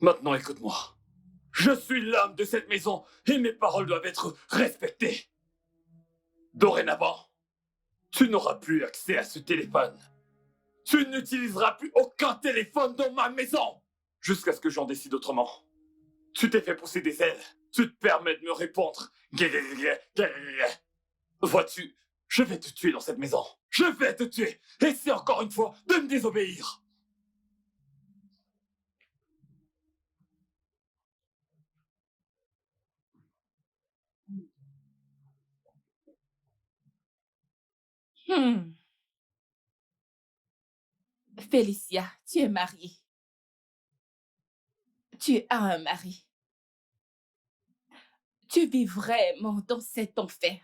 Maintenant, écoute-moi. Je suis l'homme de cette maison et mes paroles doivent être respectées. Dorénavant, tu n'auras plus accès à ce téléphone. Tu n'utiliseras plus aucun téléphone dans ma maison jusqu'à ce que j'en décide autrement. Tu t'es fait pousser des ailes. Tu te permets de me répondre. Vois-tu, je vais te tuer dans cette maison. Je vais te tuer. Et c'est encore une fois de me désobéir. Félicia, tu es mariée. Tu as un mari. Tu vis vraiment dans cet enfer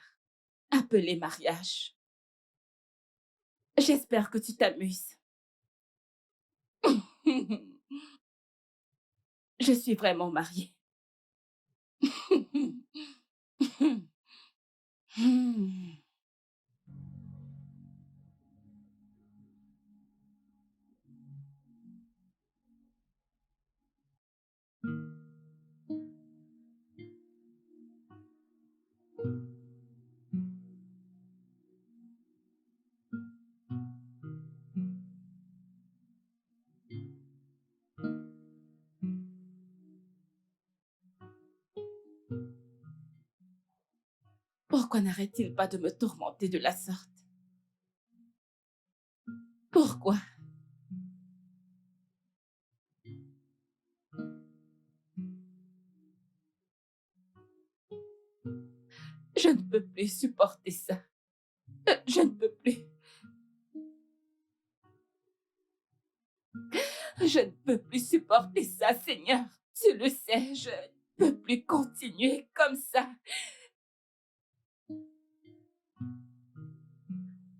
appelé mariage. J'espère que tu t'amuses. Je suis vraiment mariée. Pourquoi n'arrête-t-il pas de me tourmenter de la sorte? Pourquoi? Je ne peux plus supporter ça. Je ne peux plus. Je ne peux plus supporter ça, Seigneur. Tu le sais, je ne peux plus continuer comme ça.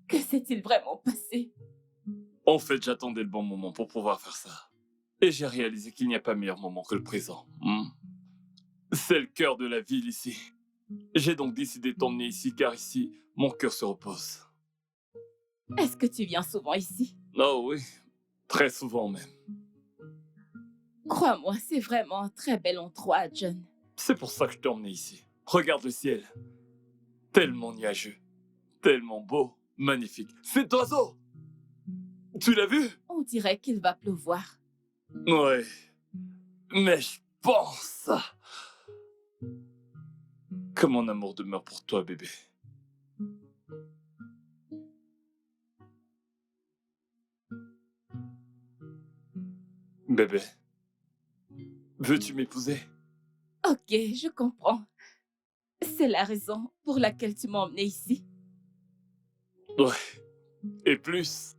Que s'est-il vraiment passé? En fait, j'attendais le bon moment pour pouvoir faire ça. Et j'ai réalisé qu'il n'y a pas meilleur moment que le présent. C'est le cœur de la ville ici. J'ai donc décidé de t'emmener ici car ici, mon cœur se repose. Est-ce que tu viens souvent ici? Oh oui, très souvent même. Crois-moi, c'est vraiment un très bel endroit, John. C'est pour ça que je t'ai emmené ici. Regarde le ciel. Tellement nuageux. Tellement beau. Magnifique. Cet oiseau! Tu l'as vu? On dirait qu'il va pleuvoir. Ouais. Mais je pense que mon amour demeure pour toi, bébé. Bébé, veux-tu m'épouser? Ok, je comprends. C'est la raison pour laquelle tu m'as emmené ici. Ouais. Et plus.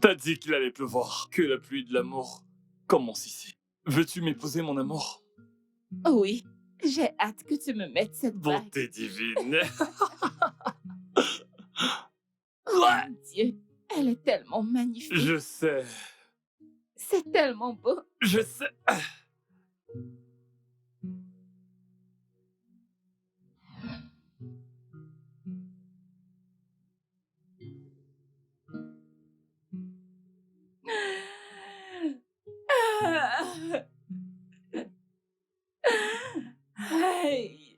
T'as dit qu'il allait pleuvoir, que la pluie de l'amour commence ici. Veux-tu m'épouser, mon amour? Oui, j'ai hâte que tu me mettes cette bague. Bonté divine. Oh mon Dieu, elle est tellement magnifique. Je sais. C'est tellement beau. Je sais. Ah. Hey.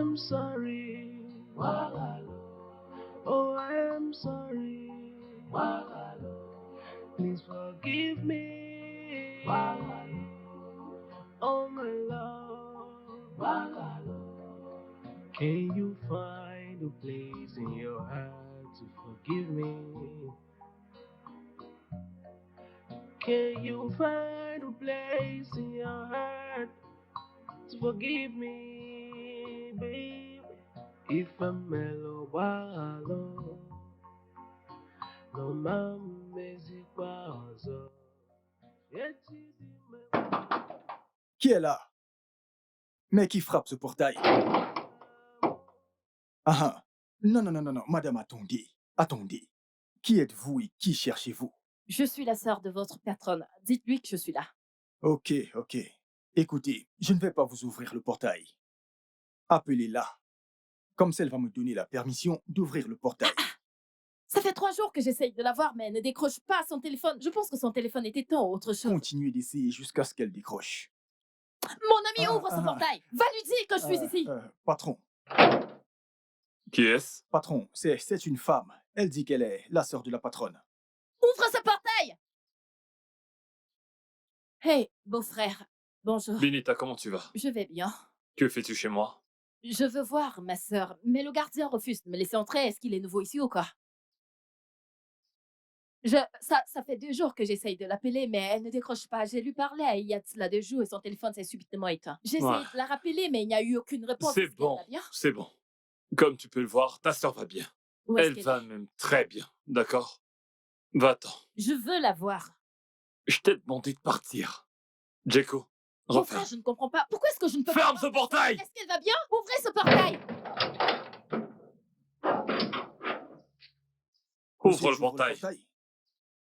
am sorry. Oh, I am sorry. Please forgive me. Oh, my love. Can you find a place in your heart to forgive me? Can you find a place in your heart to forgive me, baby? If I'm mellow, wallow, no mames igual. Qui est là? Mais qui frappe ce portail? Ah, non, non, non, non, non, madame, attendez, attendez. Qui êtes-vous et qui cherchez-vous? Je suis la sœur de votre patronne. Dites-lui que je suis là. Ok, ok. Écoutez, je ne vais pas vous ouvrir le portail. Appelez-la. Comme ça, elle va me donner la permission d'ouvrir le portail. Ça fait 3 jours que j'essaye de la voir, mais elle ne décroche pas son téléphone. Je pense que son téléphone est éteint ou autre chose. Continuez d'essayer jusqu'à ce qu'elle décroche. Mon ami ouvre son portail. Va lui dire que je suis ici. Patron, Qui est-ce? patron, c'est une femme. Elle dit qu'elle est la sœur de la patronne. Ouvre ce portail. Hey, beau-frère. Bonjour. Benita, comment tu vas? Je vais bien. Que fais-tu chez moi? Je veux voir ma sœur, mais le gardien refuse de me laisser entrer. Est-ce qu'il est nouveau ici ou quoi? Ça fait 2 jours que j'essaye de l'appeler, mais elle ne décroche pas. J'ai lui parlé il y a de cela 2 jours et son téléphone s'est subitement éteint. J'ai essayé Ouais. de la rappeler, mais il n'y a eu aucune réponse. C'est Est-ce qu'elle bon, va bien? c'est bon. Comme tu peux le voir, ta sœur va bien. Où est-ce Elle qu'elle va est? même très bien, d'accord? Va-t'en. Je veux la voir. Je t'ai demandé de partir. Jeko, Mon referme. frère, je ne comprends pas. Pourquoi est-ce que je ne peux pas Ferme voir ce ma sœur? portail! Est-ce qu'elle va bien? Ouvrez ce portail! Monsieur, Ouvre le j'ouvre portail.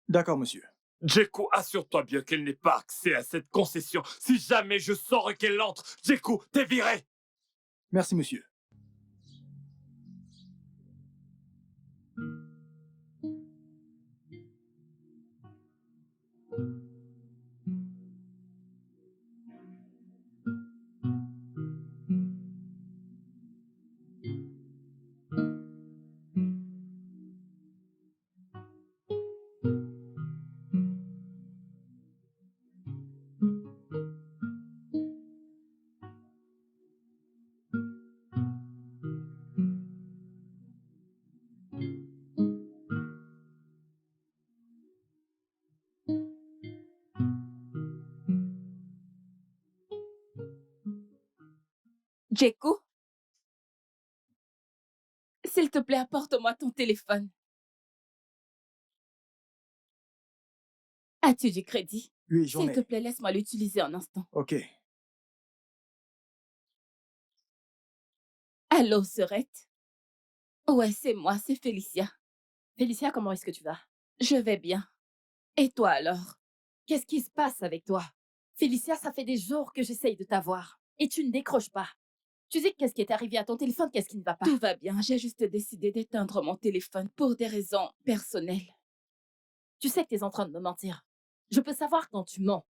D'accord, monsieur. Jeko, assure-toi bien qu'elle n'ait pas accès à cette concession. Si jamais je sors et qu'elle entre, Jeko, t'es viré! Merci, monsieur. Jeko, s'il te plaît, apporte-moi ton téléphone. As-tu du crédit? Oui, j'en S'il te ai. plaît, laisse-moi l'utiliser un instant. Ok. Allô, Serette? Ouais, c'est moi, c'est Félicia. Félicia, comment est-ce que tu vas? Je vais bien. Et toi alors? Qu'est-ce qui se passe avec toi? Félicia, ça fait des jours que j'essaye de t'avoir. Et tu ne décroches pas. Tu dis qu'est-ce qui est arrivé à ton téléphone? Qu'est-ce qui ne va pas? Tout va bien, j'ai juste décidé d'éteindre mon téléphone pour des raisons personnelles. Tu sais que tu es en train de me mentir. Je peux savoir quand tu mens.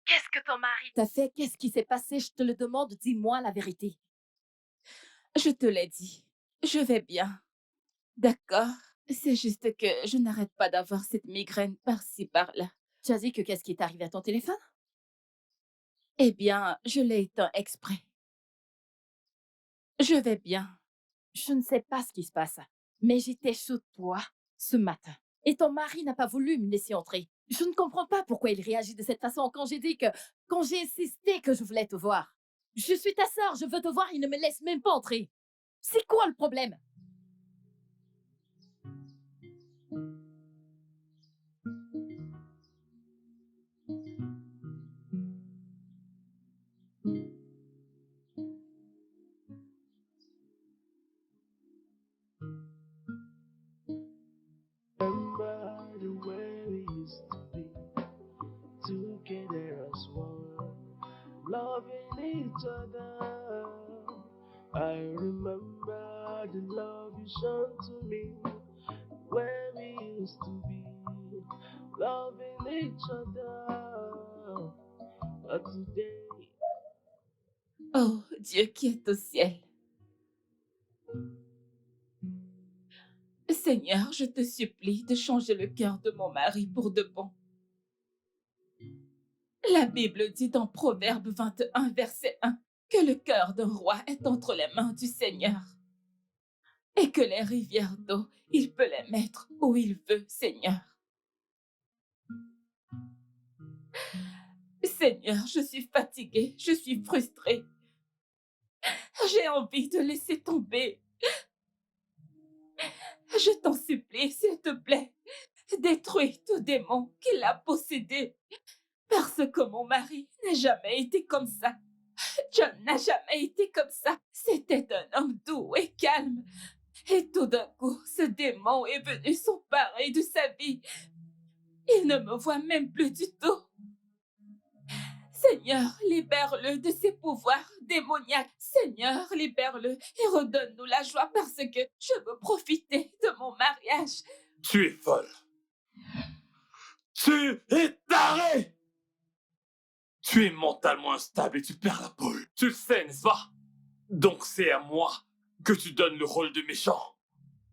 Qu'est-ce que ton mari t'a fait? Qu'est-ce qui s'est passé? Je te le demande, dis-moi la vérité. Je te l'ai dit, je vais bien. D'accord? C'est juste que je n'arrête pas d'avoir cette migraine par-ci par-là. Tu as dit que qu'est-ce qui est arrivé à ton téléphone? Eh bien, je l'ai éteint exprès. Je vais bien. Je ne sais pas ce qui se passe, mais j'étais sous toi ce matin. Et ton mari n'a pas voulu me laisser entrer. Je ne comprends pas pourquoi il réagit de cette façon quand j'ai insisté que je voulais te voir. Je suis ta sœur, je veux te voir, il ne me laisse même pas entrer. C'est quoi le problème? Remember the way we used to be, together as one, loving each other. I remember the love you showed to me, where we used to be, loving each other. But today, Oh, Dieu qui est au ciel. Seigneur, je te supplie de changer le cœur de mon mari pour de bon. La Bible dit dans Proverbe 21, verset 1, que le cœur d'un roi est entre les mains du Seigneur et que les rivières d'eau, il peut les mettre où il veut, Seigneur. Seigneur, je suis fatiguée, je suis frustrée. J'ai envie de laisser tomber. Je t'en supplie, s'il te plaît, détruis tout démon qui l'a possédé. Parce que mon mari n'a jamais été comme ça. John n'a jamais été comme ça. C'était un homme doux et calme. Et tout d'un coup, ce démon est venu s'emparer de sa vie. Il ne me voit même plus du tout. Seigneur, libère-le de ses pouvoirs démoniaques. Seigneur, libère-le et redonne-nous la joie parce que je veux profiter de mon mariage. Tu es folle. Tu es taré. Tu es mentalement instable et tu perds la boule. Tu le sais, n'est-ce pas? Donc c'est à moi que tu donnes le rôle de méchant.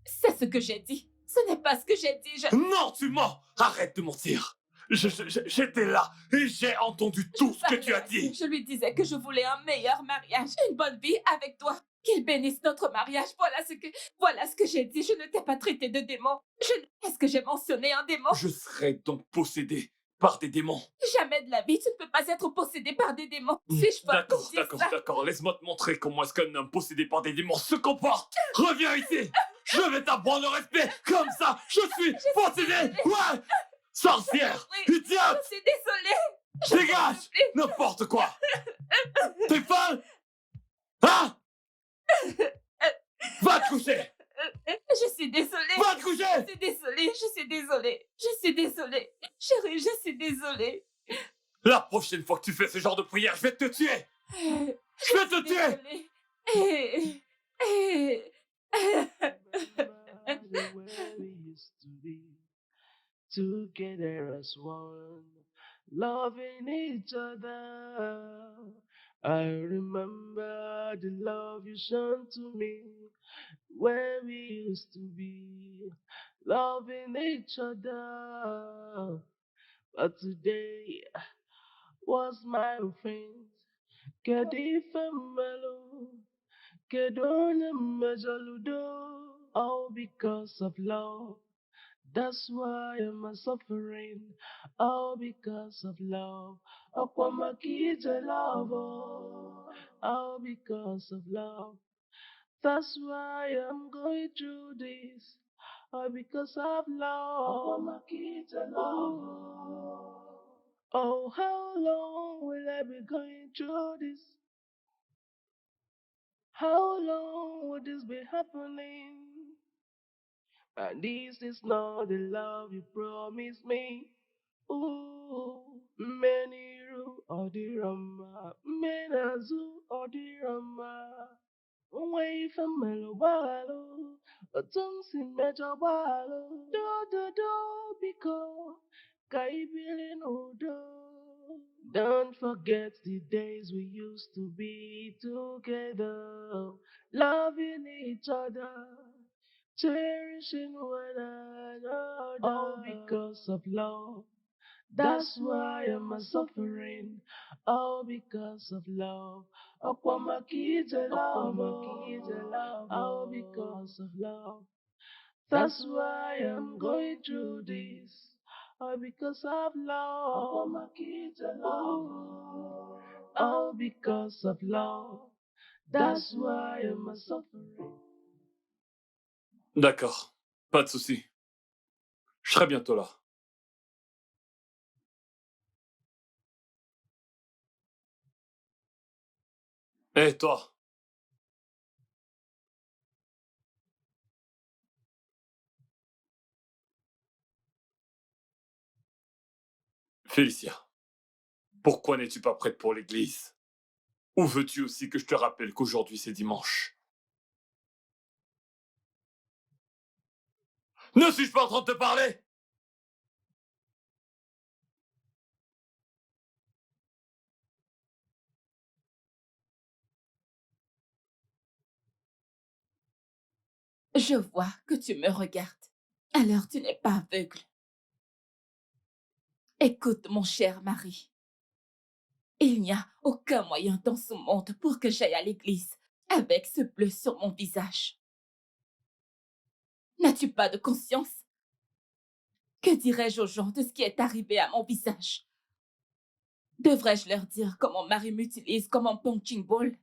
C'est ce que j'ai dit. Ce n'est pas ce que j'ai dit. Non, tu mens. Arrête de mentir. J'étais là et j'ai entendu tout ce que tu as dit. Je lui disais que je voulais un meilleur mariage, une bonne vie avec toi. Qu'il bénisse notre mariage. Voilà ce que j'ai dit. Je ne t'ai pas traité de démon. Est-ce que j'ai mentionné un démon? Je serai donc possédé par des démons. Jamais de la vie, tu ne peux pas être possédé par des démons. Suis-je folle pour dire ça? D'accord. Laisse-moi te montrer comment est-ce qu'un homme possédé par des démons se comporte. Reviens ici. Je vais t'apprendre le respect. Comme ça, je suis possédé. Ouais. Sorcière. Oui, Idiote. je suis désolée. Dégage. N'importe quoi. T'es folle? Hein? Va te coucher. Je suis désolée. Va te coucher. Je suis désolée. Chérie, je suis désolée. La prochaine fois que tu fais ce genre de prière, je vais te tuer. Je vais te tuer. Remember where we used to be, together as one, loving each other. I remember the love you shown to me, where we used to be, loving each other. But today was my friend, Kedifemelo, Kedone Mejaludo, all because of love. That's why I'm suffering, all because of love. Akwamakite love, all because of love. That's why I'm going through this, all because of love. Akwamakite love. Oh, how long will I be going through this? How long will this be happening? And this is not the love you promised me. Ooh, many ru odirama, menazu odirama. Away from Melobalo, a tongue sin metabalo. Do, because Kaibilin Odo. Don't forget the days we used to be together, loving each other, cherishing one another. All because of love. That's why I'm suffering. All because of love. Akwamakite love. All because of love. That's why I'm going through this. All because of love. Akwamakite love. All because of love. That's why I'm suffering. D'accord. Pas de souci. Je serai bientôt là. Et toi? Félicia, pourquoi n'es-tu pas prête pour l'église? Ou veux-tu aussi que je te rappelle qu'aujourd'hui c'est dimanche? Ne suis-je pas en train de te parler? Je vois que tu me regardes. Alors tu n'es pas aveugle. Écoute, mon cher mari. Il n'y a aucun moyen dans ce monde pour que j'aille à l'église avec ce bleu sur mon visage. N'as-tu pas de conscience? Que dirais-je aux gens de ce qui est arrivé à mon visage? Devrais-je leur dire que mon mari m'utilise comme un punching ball?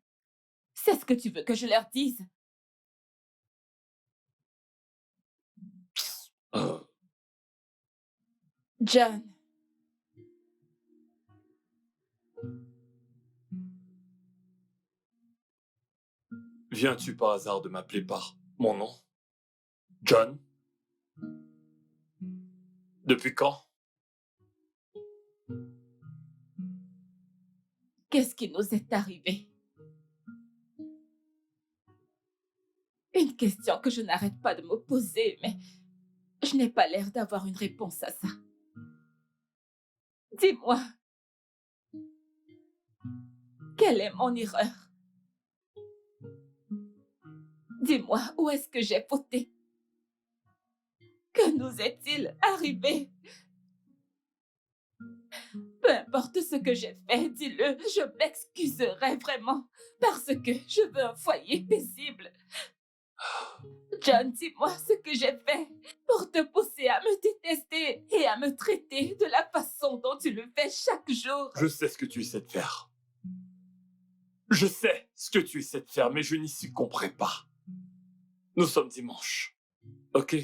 C'est ce que tu veux que je leur dise? Euh, John, Viens-tu par hasard de m'appeler par mon nom? John? Depuis quand? qu'est-ce qui nous est arrivé? Une question que je n'arrête pas de me poser, mais je n'ai pas l'air d'avoir une réponse à ça. Dis-moi, quelle est mon erreur? Dis-moi, où est-ce que j'ai fauté? Que nous est-il arrivé? Peu importe ce que j'ai fait, dis-le, je m'excuserai vraiment, parce que je veux un foyer paisible. John, dis-moi ce que j'ai fait pour te pousser à me détester et à me traiter de la façon dont tu le fais chaque jour. Je sais ce que tu essaies de faire. Je sais ce que tu essaies de faire, mais je n'y succomberai pas. Nous sommes dimanche. Ok?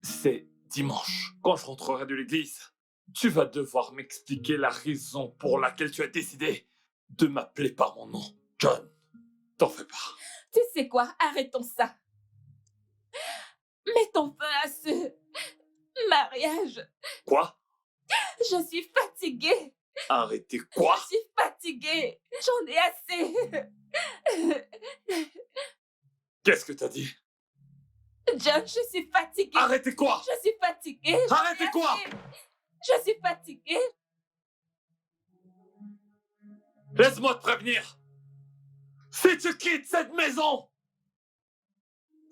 C'est dimanche. Quand je rentrerai de l'église, tu vas devoir m'expliquer la raison pour laquelle tu as décidé de m'appeler par mon nom. John, t'en fais pas. Tu sais quoi? Arrêtons ça. Mettons fin à ce mariage. Quoi? Je suis fatiguée. Arrêtez quoi? Je suis fatiguée. J'en ai assez. Qu'est-ce que t'as dit? John, je suis fatiguée. Arrêtez quoi? Je suis fatiguée. J'en ai Arrêtez quoi? assez. Je suis fatiguée. Laisse-moi te prévenir. Si tu quittes cette maison,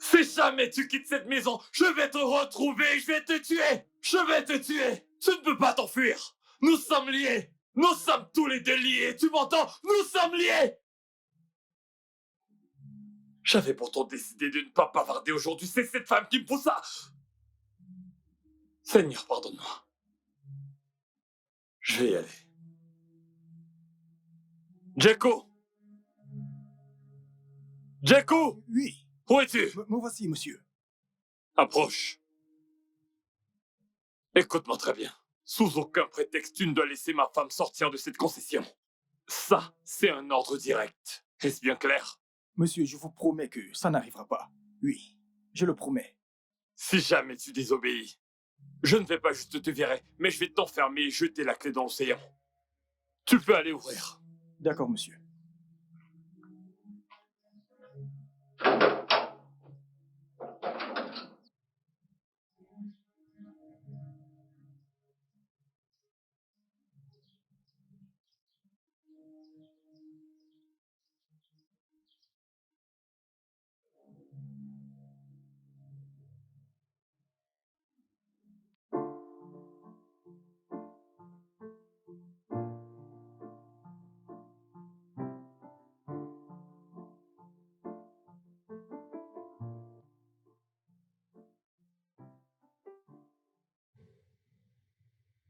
si jamais tu quittes cette maison, je vais te retrouver, je vais te tuer. Je vais te tuer. Tu ne peux pas t'enfuir. Nous sommes liés. Nous sommes tous les deux liés. Tu m'entends? Nous sommes liés. J'avais pourtant décidé de ne pas bavarder aujourd'hui. C'est cette femme qui me poussa. Seigneur, pardonne-moi. Je vais y aller. Jacko! Jacko! Oui, Où es-tu? me voici, monsieur. Approche. Écoute-moi très bien. Sous aucun prétexte, tu ne dois laisser ma femme sortir de cette concession. Ça, c'est un ordre direct. Est-ce bien clair? Monsieur, je vous promets que ça n'arrivera pas. Oui, je le promets. Si jamais tu désobéis, je ne vais pas juste te virer, mais je vais t'enfermer et jeter la clé dans l'océan. Tu peux aller ouvrir. D'accord, monsieur.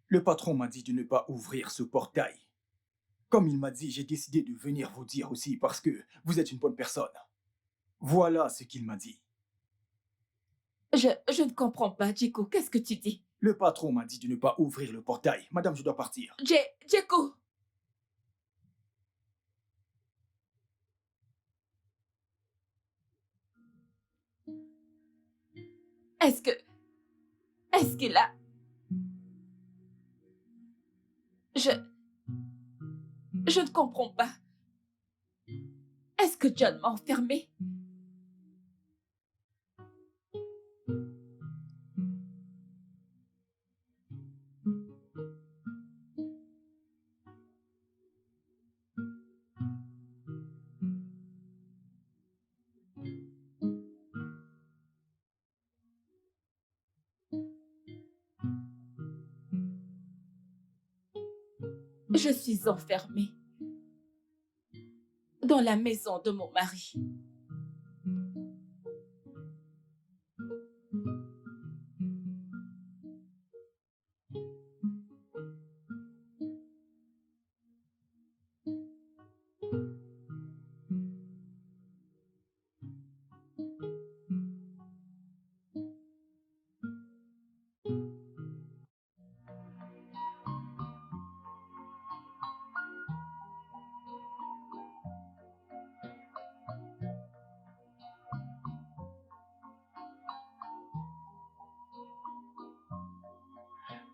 Le patron m'a dit de ne pas ouvrir ce portail. Comme il m'a dit, j'ai décidé de venir vous dire aussi parce que vous êtes une bonne personne. Voilà ce qu'il m'a dit. Je ne comprends pas, Jeko. Qu'est-ce que tu dis? Le patron m'a dit de ne pas ouvrir le portail. Madame, je dois partir. Jeko! Est-ce que... Est-ce qu'il a... Je ne comprends pas. Est-ce que John m'a enfermé? Je suis enfermée dans la maison de mon mari.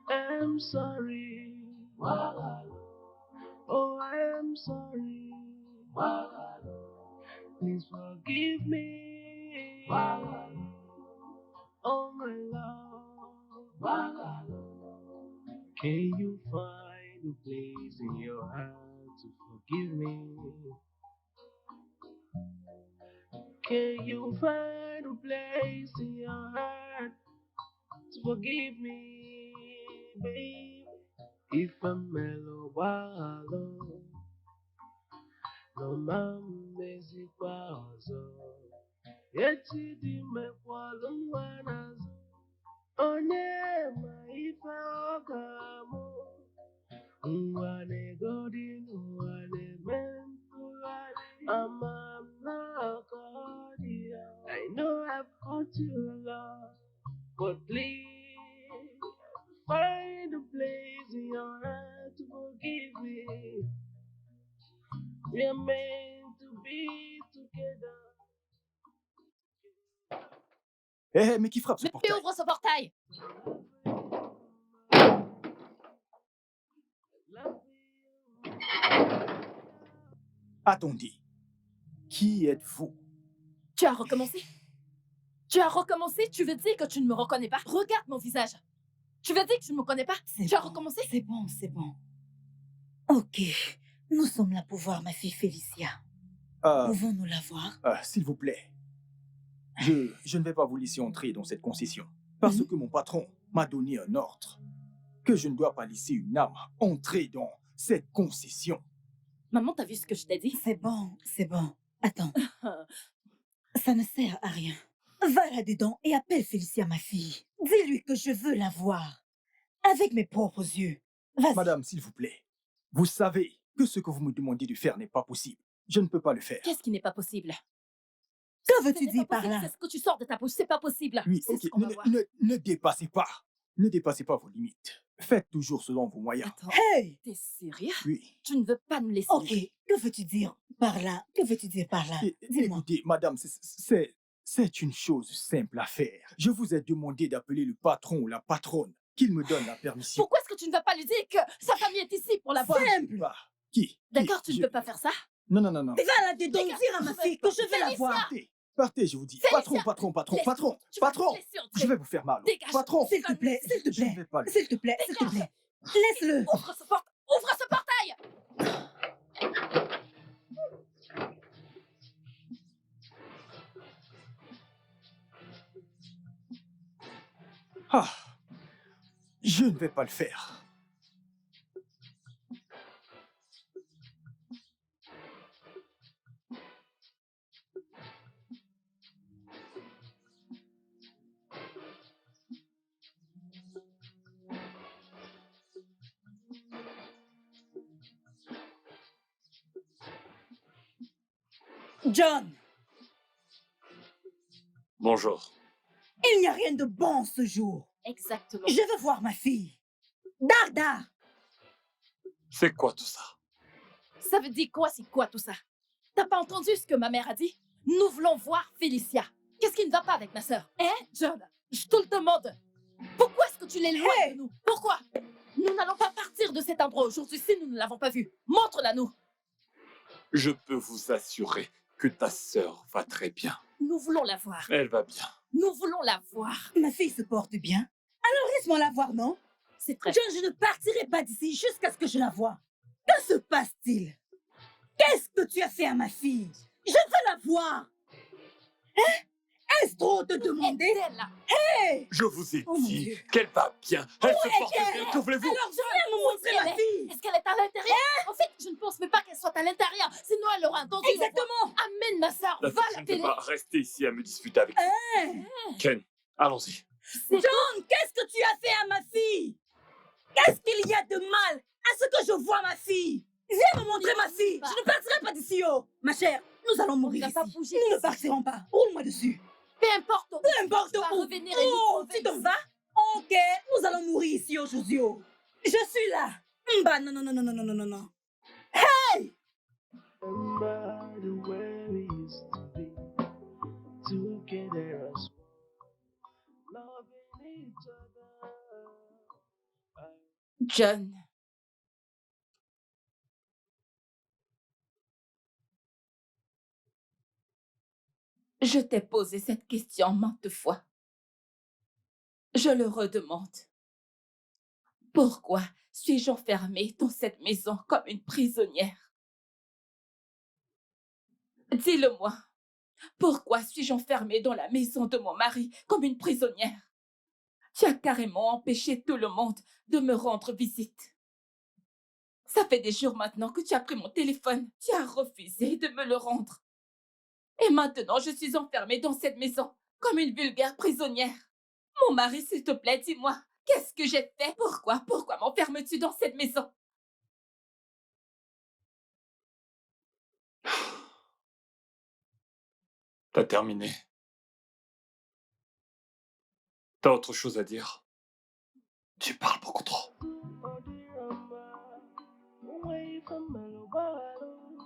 I'm sorry. Oh, I am sorry. Please forgive me. Oh, my love. Can you find a place in your heart to forgive me? Can you find a place in your heart to forgive me, babe? If I'm mellow, wallow, no mamezi kwazo. Eti di me kwalo wanazo. Onye ma ife ogamo. Mwane godin, mwane mentulani. I'm not cordial. I know I've hurt you a lot, but please find a place in your heart to forgive me. We are meant to be together. Hé, mais qui frappe ce Mais portail? ouvre ce portail! Attendez. Qui êtes-vous? Tu as recommencé? Tu as recommencé? Tu veux dire que tu ne me reconnais pas? Regarde mon visage. Tu veux dire que tu ne me connais pas? C'est Tu as bon, recommencé? C'est bon, c'est bon. Ok, nous sommes là pour voir ma fille Félicia. Pouvons-nous la voir? S'il vous plaît. Je ne vais pas vous laisser entrer dans cette concession. Parce que mon patron m'a donné un ordre. Que je ne dois pas laisser une âme entrer dans cette concession. Maman, t'as vu ce que je t'ai dit? C'est bon, c'est bon. Attends. Ça ne sert à rien. Va là-dedans et appelle Félicia, ma fille. Dis-lui que je veux la voir. Avec mes propres yeux. Vas-y. Madame, s'il vous plaît. Vous savez que ce que vous me demandez de faire n'est pas possible. Je ne peux pas le faire. Qu'est-ce qui n'est pas possible? Que veux-tu Ce n'est dire pas par possible, là? c'est ce que tu sors de ta bouche, c'est pas possible. Oui, C'est ok. ce qu'on va voir. Ne dépassez pas. Ne dépassez pas vos limites. Faites toujours selon vos moyens. Attends, Hey! t'es sérieux? Oui. Tu ne veux pas nous laisser Ok, vivre. que veux-tu dire par là? Que veux-tu dire par là? Dis-moi. Écoutez, madame, c'est une chose simple à faire. Je vous ai demandé d'appeler le patron ou la patronne, qu'il me donne la permission. Pourquoi est-ce que tu ne vas pas lui dire que sa famille est ici pour la voir? Simple! Bah, qui? D'accord, tu ne peux pas faire ça? Non. Va là-dedans, Dégage. dire à ma fille que je veux la voir. Partez, je vous dis. Félicia. Patron. Laisse- Patron. Tu vas Patron. me laisser entrer. Je vais vous faire mal. Dégage. Patron. S'il te plaît, s'il te Je ne plaît. vais pas le... S'il te plaît, s'il te plaît. Laisse-le. Ouvre ce portail! Ah, je ne vais pas le faire. John, Bonjour. il n'y a rien de bon ce jour. Exactement. Je veux voir ma fille. Darda! C'est quoi tout ça? Ça veut dire quoi, c'est quoi tout ça? T'as pas entendu ce que ma mère a dit? Nous voulons voir Félicia. Qu'est-ce qui ne va pas avec ma sœur? Hein, John? Je te le demande. Pourquoi est-ce que tu l'éloignes Hey! de nous? Pourquoi? Nous n'allons pas partir de cet endroit aujourd'hui si nous ne l'avons pas vue. Montre-la nous. Je peux vous assurer que ta sœur va très bien. Nous voulons la voir. Elle va bien. Nous voulons la voir. Ma fille se porte bien. Alors laisse-moi la voir, non? C'est très... John, je ne partirai pas d'ici jusqu'à ce que je la voie. Que se passe-t-il? Qu'est-ce que tu as fait à ma fille? Je veux la voir. Hein? Est-ce trop te demander? Aide-elle, là. Hey! Je vous ai Oh, mon dit Dieu. qu'elle va bien. Elle se porte est-elle? bien. Que voulez-vous? Alors je viens me montrer ma fille. Est-ce qu'elle est à l'intérieur? Laurent, quand tu le vois, Exactement. amène ma soeur, La va à je la ne peux télé. pas rester ici à me disputer avec vous. Ken, allons-y. John, qu'est-ce que tu as fait à ma fille? Qu'est-ce qu'il y a de mal à ce que je vois ma fille? Viens me montrer ma fille. Je ne partirai pas d'ici, oh. Ma chère, nous allons mourir n'a ici. pas bougé Nous ne d'ici. partirons pas. Roule-moi dessus. Peu importe. Peu importe Tu vas où. revenir et nous Oh, trouver tu t'en ici. vas? Ok, nous allons mourir ici aujourd'hui. Oh. Je suis là. Bah non, non, non, non, non, non, non, non, non. Remember the way we used to be together as one, loving each other. John, je t'ai posé cette question maintes fois. Je le redemande. Pourquoi suis-je enfermée dans cette maison comme une prisonnière? Dis-le-moi. Pourquoi suis-je enfermée dans la maison de mon mari comme une prisonnière? Tu as carrément empêché tout le monde de me rendre visite. Ça fait des jours maintenant que tu as pris mon téléphone. Tu as refusé de me le rendre. Et maintenant, je suis enfermée dans cette maison comme une vulgaire prisonnière. Mon mari, s'il te plaît, dis-moi, qu'est-ce que j'ai fait? Pourquoi m'enfermes-tu dans cette maison? T'as terminé. T'as autre chose à dire? Tu parles beaucoup trop. Away from Melobalo,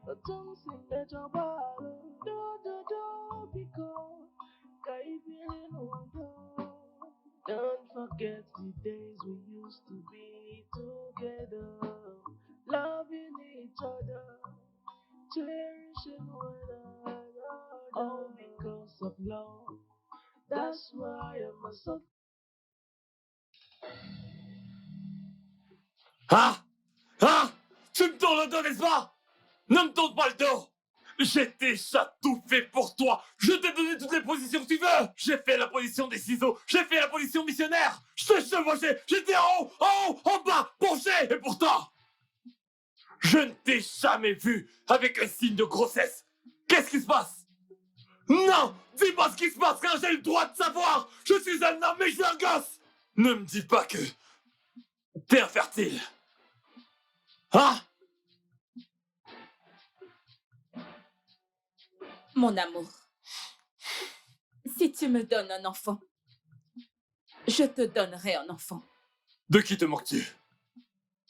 but don't sing that your bottle. Do, because I feeling older. Don't forget the days we used to be together, loving each other, cherishing one another. All because of love. That's why I'm a so. Ah! Ah! Tu me tournes le dos, n'est-ce pas? Ne me tourne pas le dos! J'ai déjà tout fait pour toi! Je t'ai donné toutes les positions que tu veux! J'ai fait la position des ciseaux! J'ai fait la position missionnaire! Je t'ai chevauché! J'étais en haut, en bas, penché! Et pourtant, je ne t'ai jamais vu avec un signe de grossesse! Qu'est-ce qui se passe? Non! Dis-moi ce qui se passe quand j'ai le droit de savoir! Je suis un homme et je suis un gosse! Ne me dis pas que t'es infertile! Hein? Mon amour, si tu me donnes un enfant, je te donnerai un enfant. De qui te moques-tu?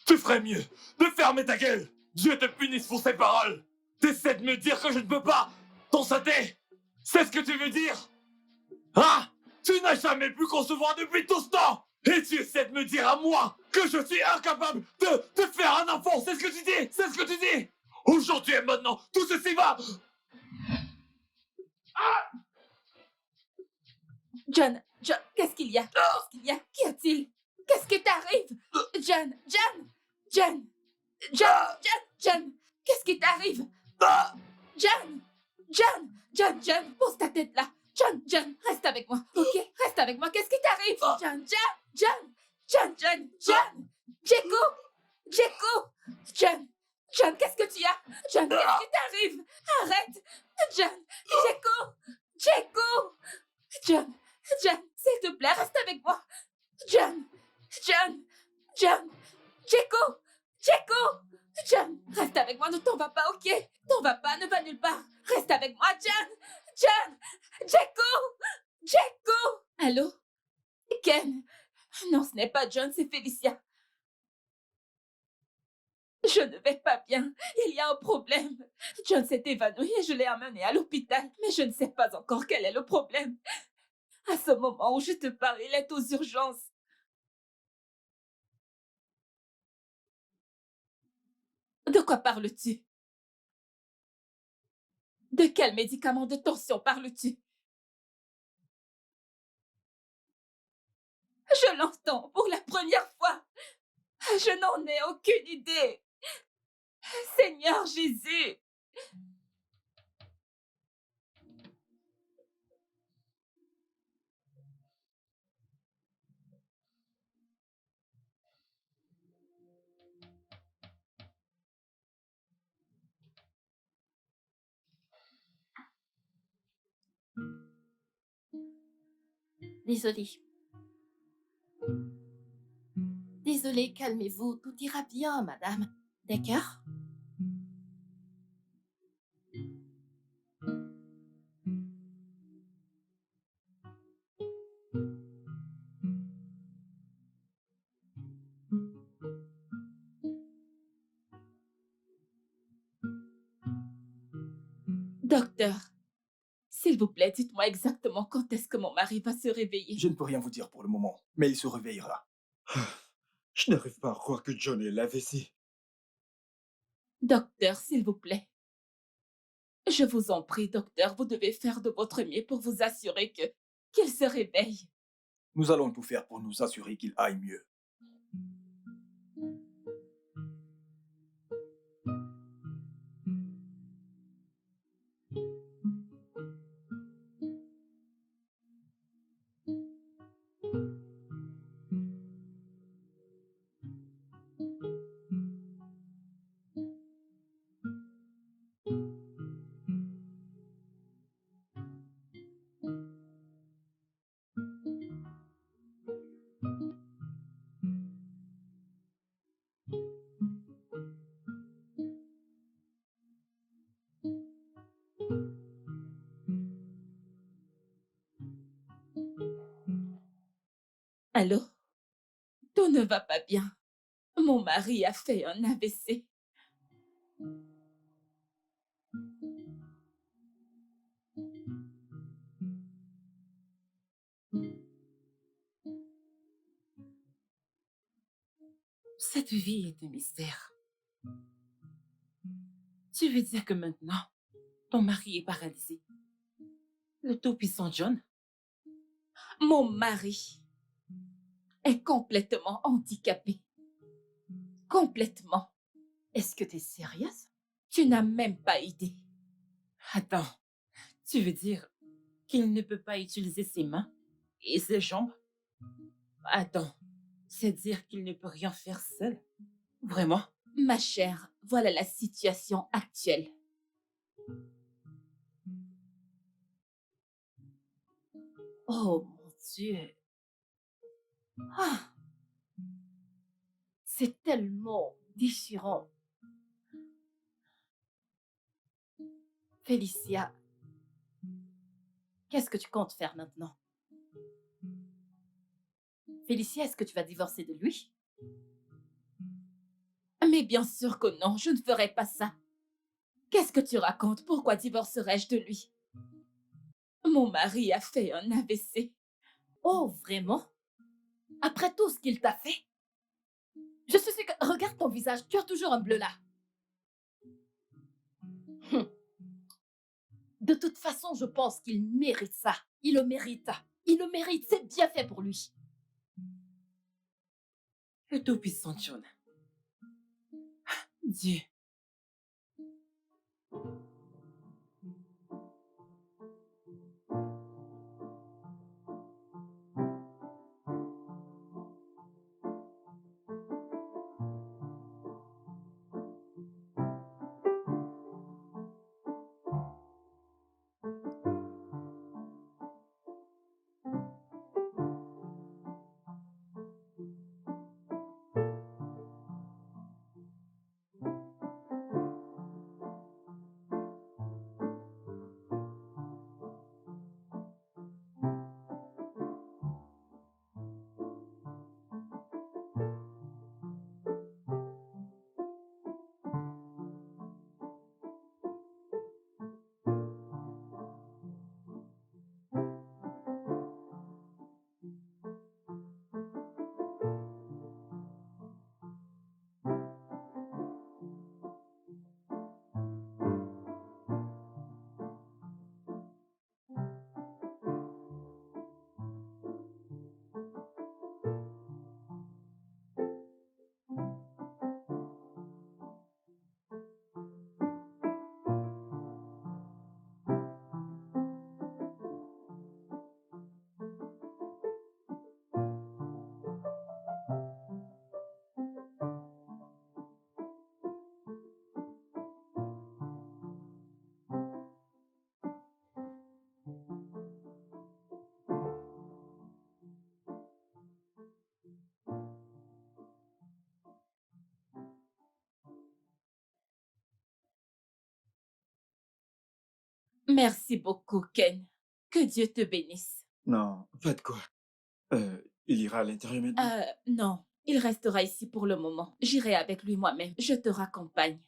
Tu ferais mieux de fermer ta gueule! Dieu te punisse pour ces paroles! T'essaies de me dire que je ne peux pas t'en sauter! C'est ce que tu veux dire? Hein? Tu n'as jamais pu concevoir depuis tout ce temps! Et tu essaies de me dire à moi que je suis incapable de faire un enfant! C'est ce que tu dis! C'est ce que tu dis! Aujourd'hui et maintenant, tout ceci va! John, qu'est-ce qu'il y a? Qu'est-ce qu'il y a? Qu'y a-t-il? Qu'est-ce qui t'arrive? John, qu'est-ce qui t'arrive? John, pose ta tête là. John, reste avec moi, ok? Reste avec moi, qu'est-ce qui t'arrive? John, Jeko, John, qu'est-ce que tu as? John, qu'est-ce qui t'arrive? Arrête! John, Jeko, John, s'il te plaît, reste avec moi. John, Jeko, John, reste avec moi, ne t'en vas pas, ok? T'en vas pas, ne va nulle part. Reste avec moi, John, Jeko. Allô? Ken? Non, ce n'est pas John, c'est Félicia. Je ne vais pas bien. Il y a un problème. John s'est évanoui et je l'ai amené à l'hôpital. Mais je ne sais pas encore quel est le problème. À ce moment où je te parle, il est aux urgences. De quoi parles-tu? De quel médicament de tension parles-tu? Je l'entends pour la première fois. Je n'en ai aucune idée. Seigneur Jésus. Désolée. Désolée, calmez-vous. Tout ira bien, madame. D'accord? Docteur, s'il vous plaît, dites-moi exactement quand est-ce que mon mari va se réveiller. Je ne peux rien vous dire pour le moment, mais il se réveillera. Je n'arrive pas à croire que John ait l'AVC. Docteur, s'il vous plaît. Je vous en prie, docteur, vous devez faire de votre mieux pour vous assurer qu'il se réveille. Nous allons tout faire pour nous assurer qu'il aille mieux. Allô? Tout ne va pas bien. Mon mari a fait un AVC. Cette vie est un mystère. Tu veux dire que maintenant, ton mari est paralysé? Le tout-puissant John? Mon mari est complètement handicapé. Complètement. Est-ce que t'es sérieuse? Tu n'as même pas idée. Attends, tu veux dire qu'il ne peut pas utiliser ses mains et ses jambes? Attends, c'est dire qu'il ne peut rien faire seul? Vraiment? Ma chère, voilà la situation actuelle. Oh mon Dieu. Ah, c'est tellement déchirant. Félicia, qu'est-ce que tu comptes faire maintenant? Félicia, est-ce que tu vas divorcer de lui? Mais bien sûr que non, je ne ferai pas ça. Qu'est-ce que tu racontes? Pourquoi divorcerais-je de lui? Mon mari a fait un AVC. Oh, vraiment? Après tout ce qu'il t'a fait? Je suis sûre que... Regarde ton visage, tu as toujours un bleu là. Hum. De toute façon, je pense qu'il mérite ça. Il le mérite. Il le mérite, c'est bien fait pour lui. Le tout-puissant John. Dieu. Merci beaucoup, Ken. Que Dieu te bénisse. Non, faites quoi? Il ira à l'intérieur maintenant? Non, il restera ici pour le moment. J'irai avec lui moi-même. Je te raccompagne.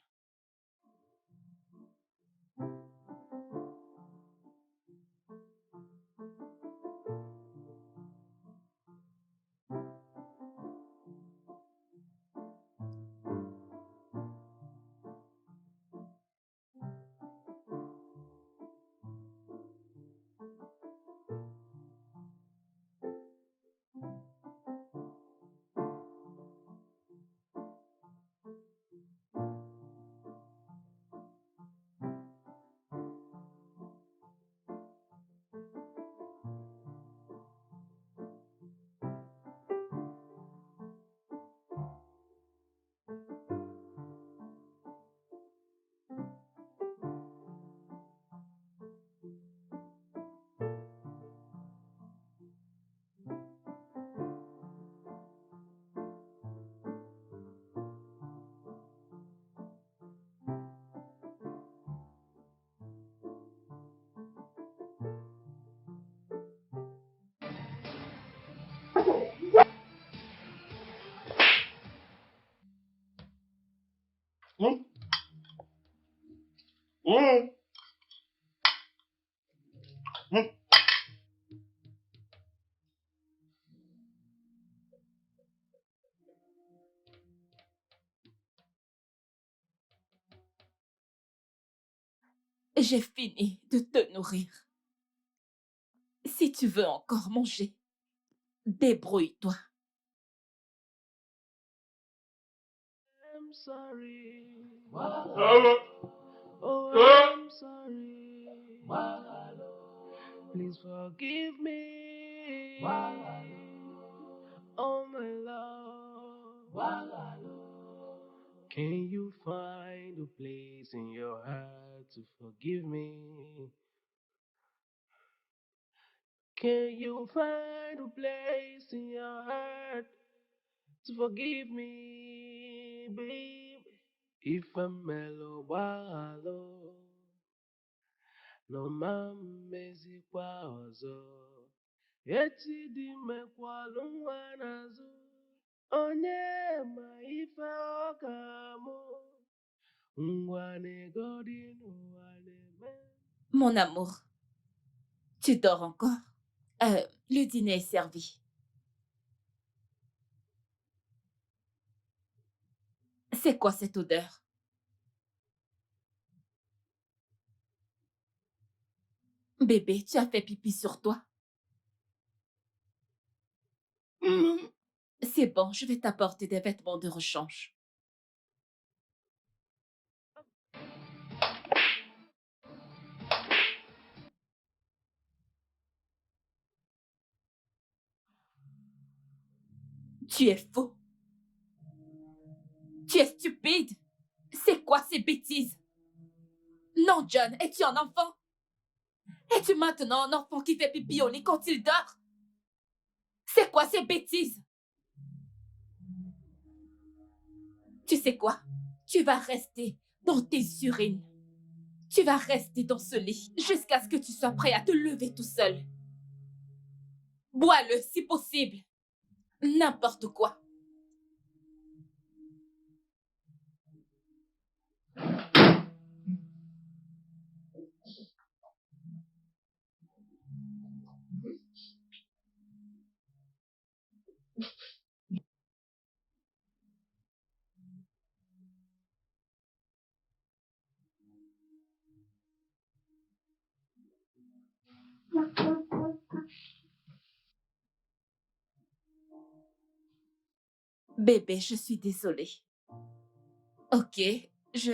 Hmm? Hmm? Hmm? J'ai fini de te nourrir. Si tu veux encore manger, débrouille-toi. I'm sorry. Oh, I'm sorry. Please forgive me. Oh, my love. Can you find a place in your heart to forgive me? Can you find a place in your heart to forgive me, babe? If I'm mellow, wallow, no mamezikwa ọzọ. Echi dị mekwalụ nwa n'azụ. Onye ma ife ọ ga-amụ. Ngwa na-egodi n'ụwa na-eme. Mon amour, tu dors encore? Le dîner est servi. C'est quoi cette odeur? Bébé, tu as fait pipi sur toi? C'est bon, je vais t'apporter des vêtements de rechange. Tu es fou. Tu es stupide. C'est quoi ces bêtises? Non, John, es-tu un enfant? Es-tu maintenant un enfant qui fait pipi au lit quand il dort? C'est quoi ces bêtises? Tu sais quoi? Tu vas rester dans tes urines. Tu vas rester dans ce lit jusqu'à ce que tu sois prêt à te lever tout seul. Bois-le si possible. N'importe quoi. Bébé, je suis désolée. Ok, je...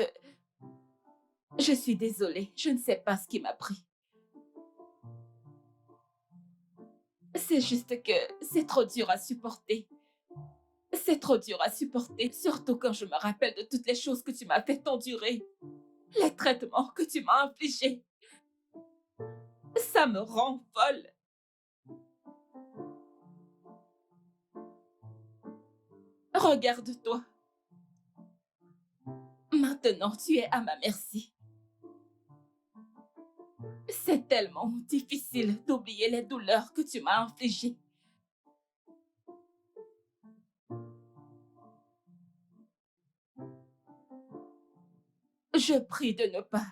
Je suis désolée. Je ne sais pas ce qui m'a pris. C'est juste que c'est trop dur à supporter. C'est trop dur à supporter, surtout quand je me rappelle de toutes les choses que tu m'as fait endurer. Les traitements que tu m'as infligés. Ça me rend folle. Regarde-toi. Maintenant, tu es à ma merci. C'est tellement difficile d'oublier les douleurs que tu m'as infligées. Je prie de ne pas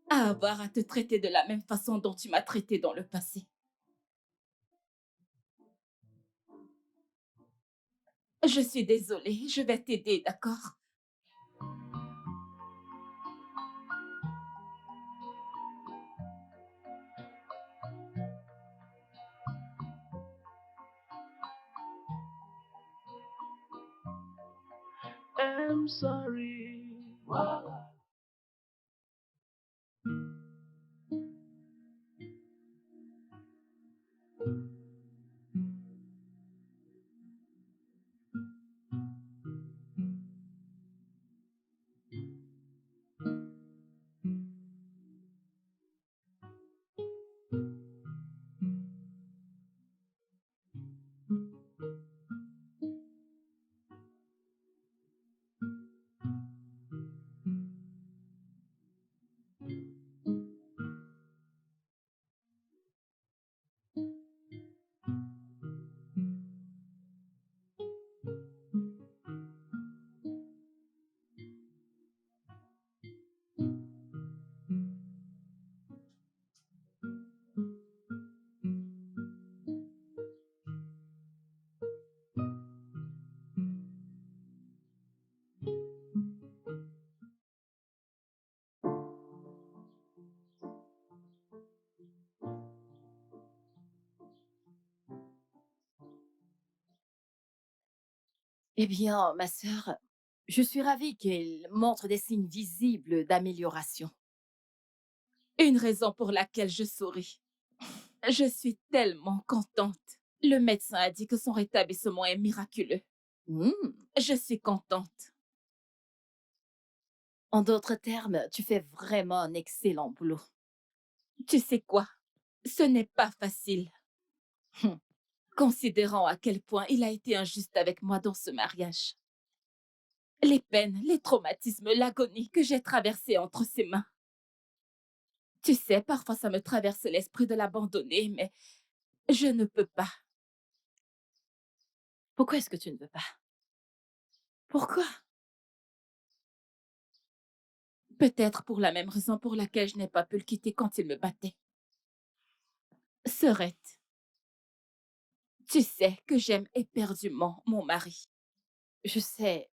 avoir à te traiter de la même façon dont tu m'as traité dans le passé. Je suis désolée, je vais t'aider, d'accord? I'm sorry. Eh bien, ma sœur, je suis ravie qu'elle montre des signes visibles d'amélioration. Une raison pour laquelle je souris. Je suis tellement contente. Le médecin a dit que son rétablissement est miraculeux. Hmm. Je suis contente. En d'autres termes, tu fais vraiment un excellent boulot. Tu sais quoi? Ce n'est pas facile. Hum. Considérant à quel point il a été injuste avec moi dans ce mariage. Les peines, les traumatismes, l'agonie que j'ai traversée entre ses mains. Tu sais, parfois ça me traverse l'esprit de l'abandonner, mais je ne peux pas. Pourquoi est-ce que tu ne veux pas? Pourquoi? Peut-être pour la même raison pour laquelle je n'ai pas pu le quitter quand il me battait. Serette, tu sais que j'aime éperdument mon mari. Je sais,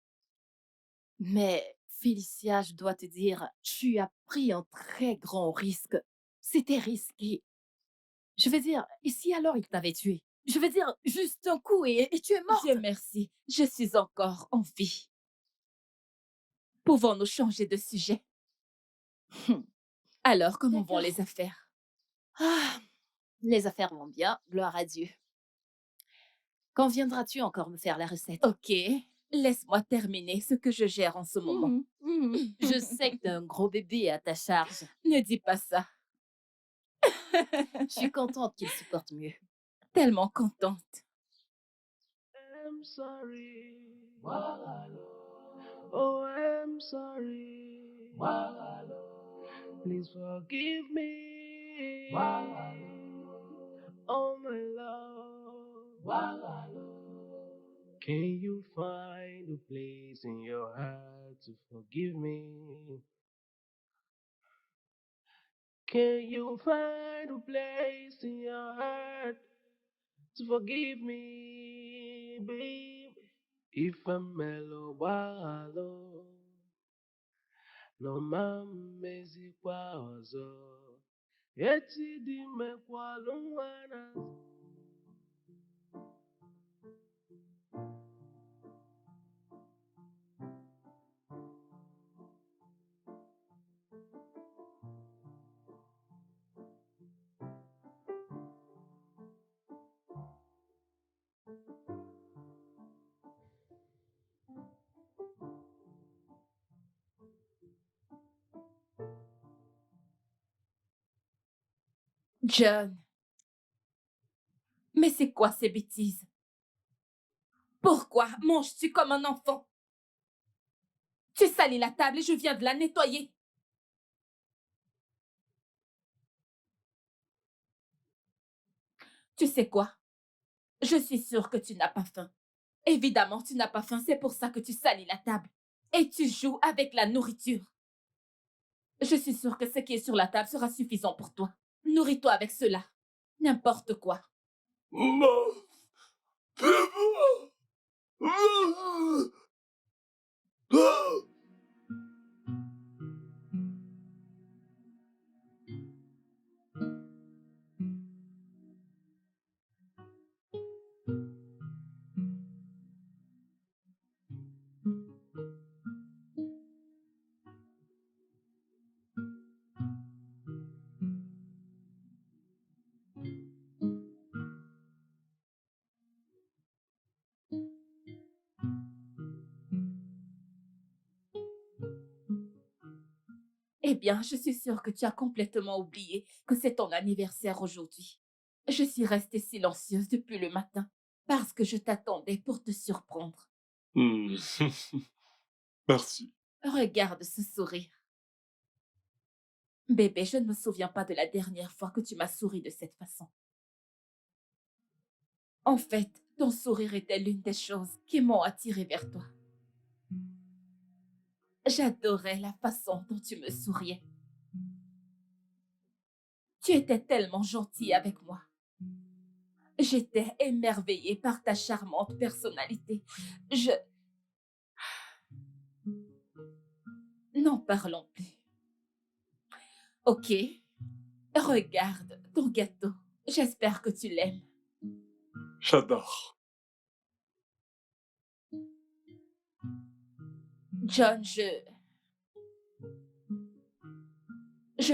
mais Félicia, je dois te dire, tu as pris un très grand risque. C'était risqué. Je veux dire, et si alors il t'avait tué? Je veux dire, juste un coup et tu es morte. Dieu merci, je suis encore en vie. Pouvons-nous changer de sujet? Hum. Alors, comment vont D'accord. les affaires? Ah, les affaires vont bien, gloire à Dieu. Quand viendras-tu encore me faire la recette? Ok, laisse-moi terminer ce que je gère en ce moment. Je sais que t'as un gros bébé à ta charge. Ne dis pas ça. Je suis contente qu'il se porte mieux. Tellement contente. I'm sorry. Oh, I'm sorry. Please forgive me. Oh, my love. Can you find a place in your heart to forgive me? Can you find a place in your heart to forgive me, babe? If I'm mellow, wallow, no mamezi kwa ozo. Eti di me kwa lungwana. John, mais c'est quoi ces bêtises? Pourquoi manges-tu comme un enfant? Tu salis la table et je viens de la nettoyer. Tu sais quoi? Je suis sûre que tu n'as pas faim. Évidemment, tu n'as pas faim, c'est pour ça que tu salis la table. Et tu joues avec la nourriture. Je suis sûre que ce qui est sur la table sera suffisant pour toi. Nourris-toi avec cela. N'importe quoi. Eh bien, je suis sûre que tu as complètement oublié que c'est ton anniversaire aujourd'hui. Je suis restée silencieuse depuis le matin parce que je t'attendais pour te surprendre. Merci. Regarde ce sourire. Bébé, je ne me souviens pas de la dernière fois que tu m'as souri de cette façon. En fait, ton sourire était l'une des choses qui m'ont attirée vers toi. J'adorais la façon dont tu me souriais. Tu étais tellement gentil avec moi. J'étais émerveillée par ta charmante personnalité. N'en parlons plus. Ok, regarde ton gâteau. J'espère que tu l'aimes. J'adore. John, je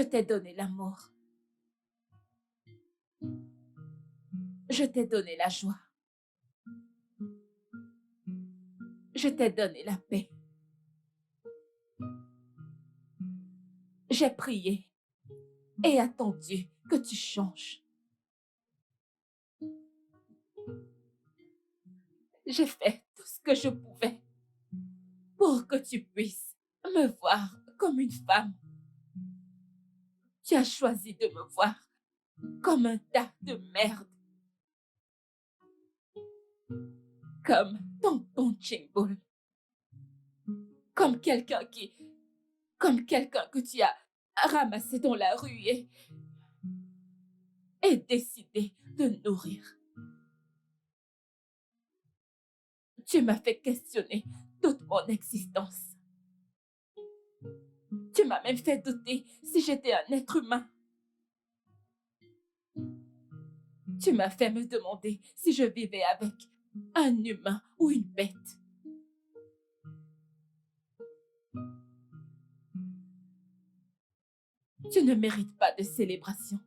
t'ai donné l'amour. Je t'ai donné la joie. Je t'ai donné la paix. J'ai prié et attendu que tu changes. J'ai fait tout ce que je pouvais pour que tu puisses me voir comme une femme. Tu as choisi de me voir comme un tas de merde. Comme ton punching ball. Comme quelqu'un que tu as ramassé dans la rue et décidé de nourrir. Tu m'as fait questionner toute mon existence. Tu m'as même fait douter si j'étais un être humain. Tu m'as fait me demander si je vivais avec un humain ou une bête. Tu ne mérites pas de célébration.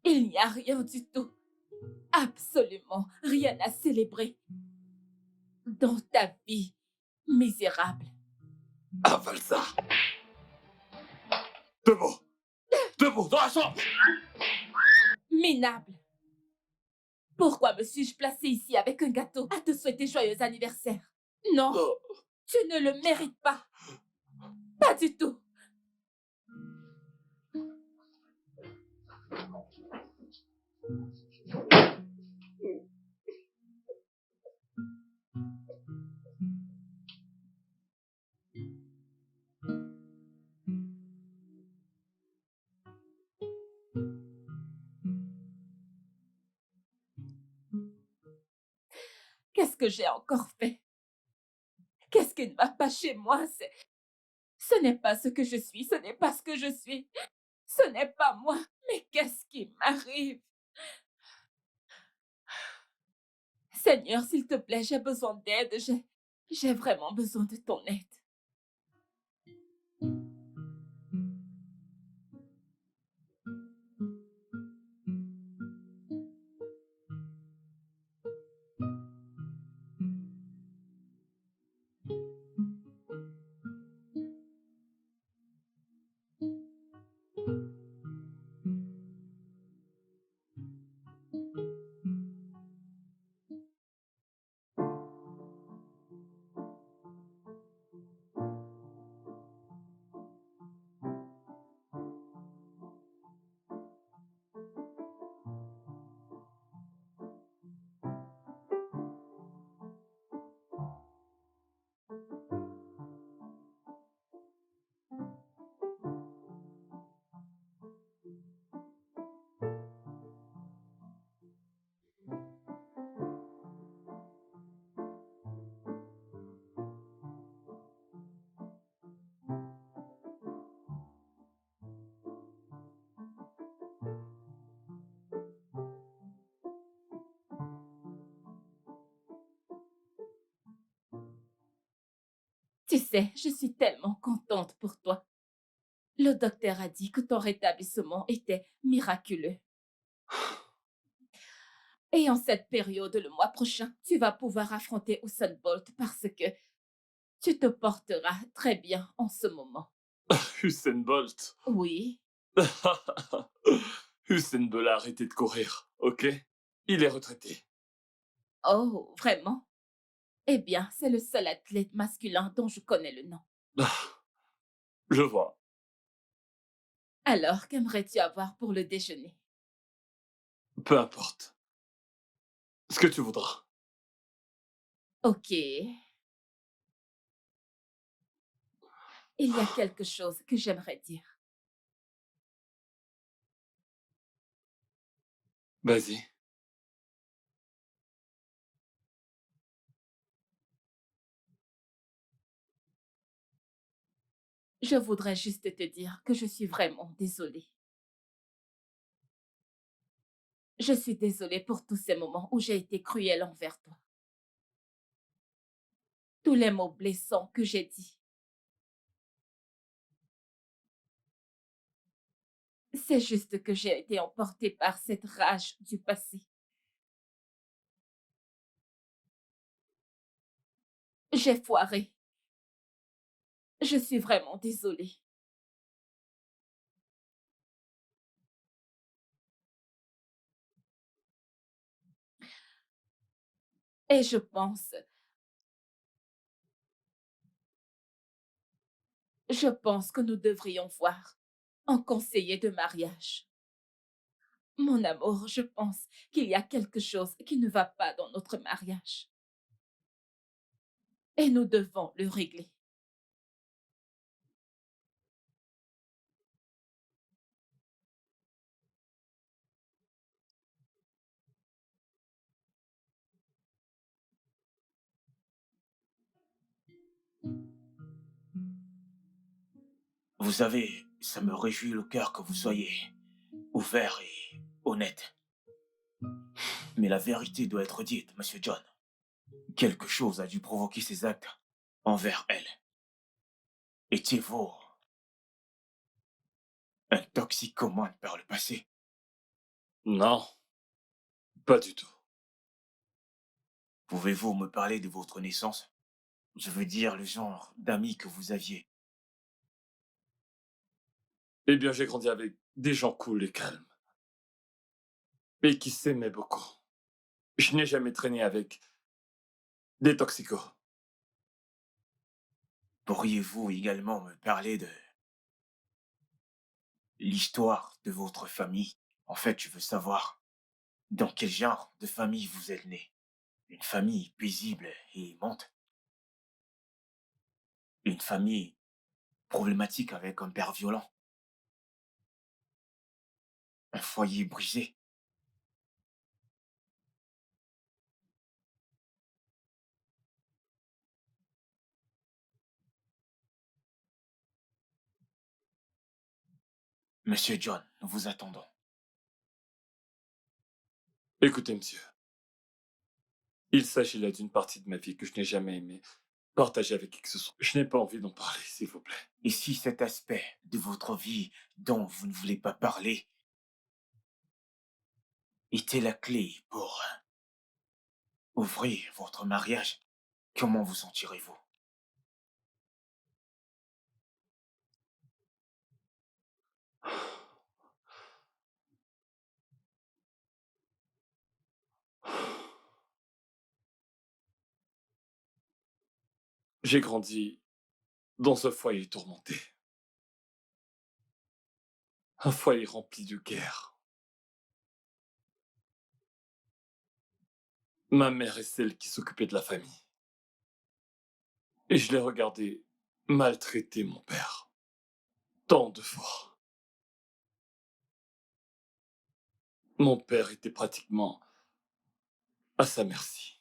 Il n'y a rien du tout, absolument rien à célébrer dans ta vie misérable. Avale ça. Debout. Debout, dans la chambre. Minable. Pourquoi me suis-je placée ici avec un gâteau à te souhaiter joyeux anniversaire? Non, tu ne le mérites pas. Pas du tout. Qu'est-ce que j'ai encore fait? Qu'est-ce qui ne va pas chez moi? Ce n'est pas ce que je suis, ce n'est pas ce que je suis. Ce n'est pas moi. Mais qu'est-ce qui m'arrive? Seigneur, s'il te plaît, j'ai besoin d'aide. J'ai vraiment besoin de ton aide. Tu sais, je suis tellement contente pour toi. Le docteur a dit que ton rétablissement était miraculeux. Et en cette période, le mois prochain, tu vas pouvoir affronter Usain Bolt parce que tu te porteras très bien en ce moment. Usain Bolt. Oui. Usain Bolt a arrêté de courir, ok? Il est retraité. Oh, vraiment? Eh bien, c'est le seul athlète masculin dont je connais le nom. Je vois. Alors, qu'aimerais-tu avoir pour le déjeuner? Peu importe. Ce que tu voudras. Ok. Il y a quelque chose que j'aimerais dire. Vas-y. Je voudrais juste te dire que je suis vraiment désolée. Je suis désolée pour tous ces moments où j'ai été cruelle envers toi. Tous les mots blessants que j'ai dit. C'est juste que j'ai été emportée par cette rage du passé. J'ai foiré. Je suis vraiment désolée. Et je pense que nous devrions voir un conseiller de mariage. Mon amour, je pense qu'il y a quelque chose qui ne va pas dans notre mariage. Et nous devons le régler. Vous savez, ça me réjouit le cœur que vous soyez ouvert et honnête. Mais la vérité doit être dite, Monsieur John. Quelque chose a dû provoquer ces actes envers elle. Étiez-vous un toxicomane par le passé? Non, pas du tout. Pouvez-vous me parler de votre naissance? Je veux dire le genre d'amis que vous aviez. Eh bien, j'ai grandi avec des gens cool et calmes. Et qui s'aimaient beaucoup. Je n'ai jamais traîné avec des toxicos. Pourriez-vous également me parler de l'histoire de votre famille? En fait, je veux savoir dans quel genre de famille vous êtes né. Une famille paisible et aimante? Une famille problématique avec un père violent? Un foyer brisé? Monsieur John, nous vous attendons. Écoutez, monsieur. Il s'agit là d'une partie de ma vie que je n'ai jamais aimé partager avec qui que ce soit. Je n'ai pas envie d'en parler, s'il vous plaît. Et si cet aspect de votre vie dont vous ne voulez pas parler était la clé pour ouvrir votre mariage, comment vous sentirez-vous? J'ai grandi dans ce foyer tourmenté. Un foyer rempli de guerre. Ma mère est celle qui s'occupait de la famille. Et je l'ai regardé maltraiter mon père. Tant de fois. Mon père était pratiquement à sa merci.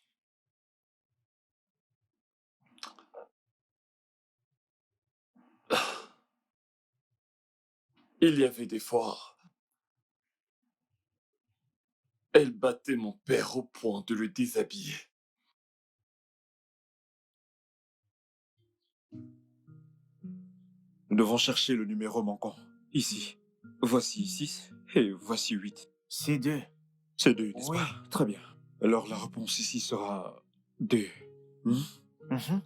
Il y avait des fois, elle battait mon père au point de le déshabiller. Nous devons chercher le numéro manquant. Ici. Voici 6 et voici 8. C'est 2. C'est 2, n'est-ce Oui. pas? Très bien. Alors la réponse ici sera 2. Mhm.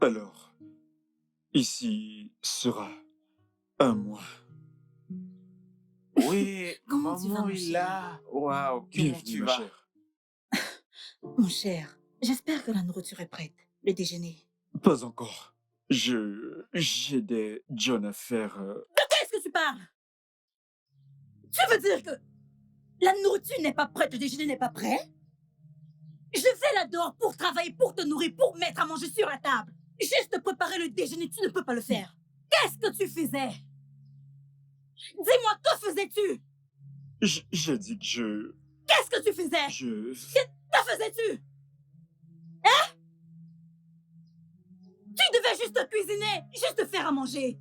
Alors, ici sera 1 moins. Oui, Comment tu vas, maman mon est chéri? là. Waouh, comment Bienvenue, tu ma vas? chère. Mon cher, j'espère que la nourriture est prête. Le déjeuner. Pas encore. J'ai des John à faire. Qu'est-ce que tu parles? Tu veux dire que la nourriture n'est pas prête, le déjeuner n'est pas prêt? Je vais là-dehors pour travailler, pour te nourrir, pour mettre à manger sur la table. Juste préparer le déjeuner, tu ne peux pas le faire. Qu'est-ce que tu faisais? Dis-moi, que faisais-tu? J'ai dit que Qu'est-ce que tu faisais? Que faisais-tu? Tu devais juste cuisiner, juste faire à manger.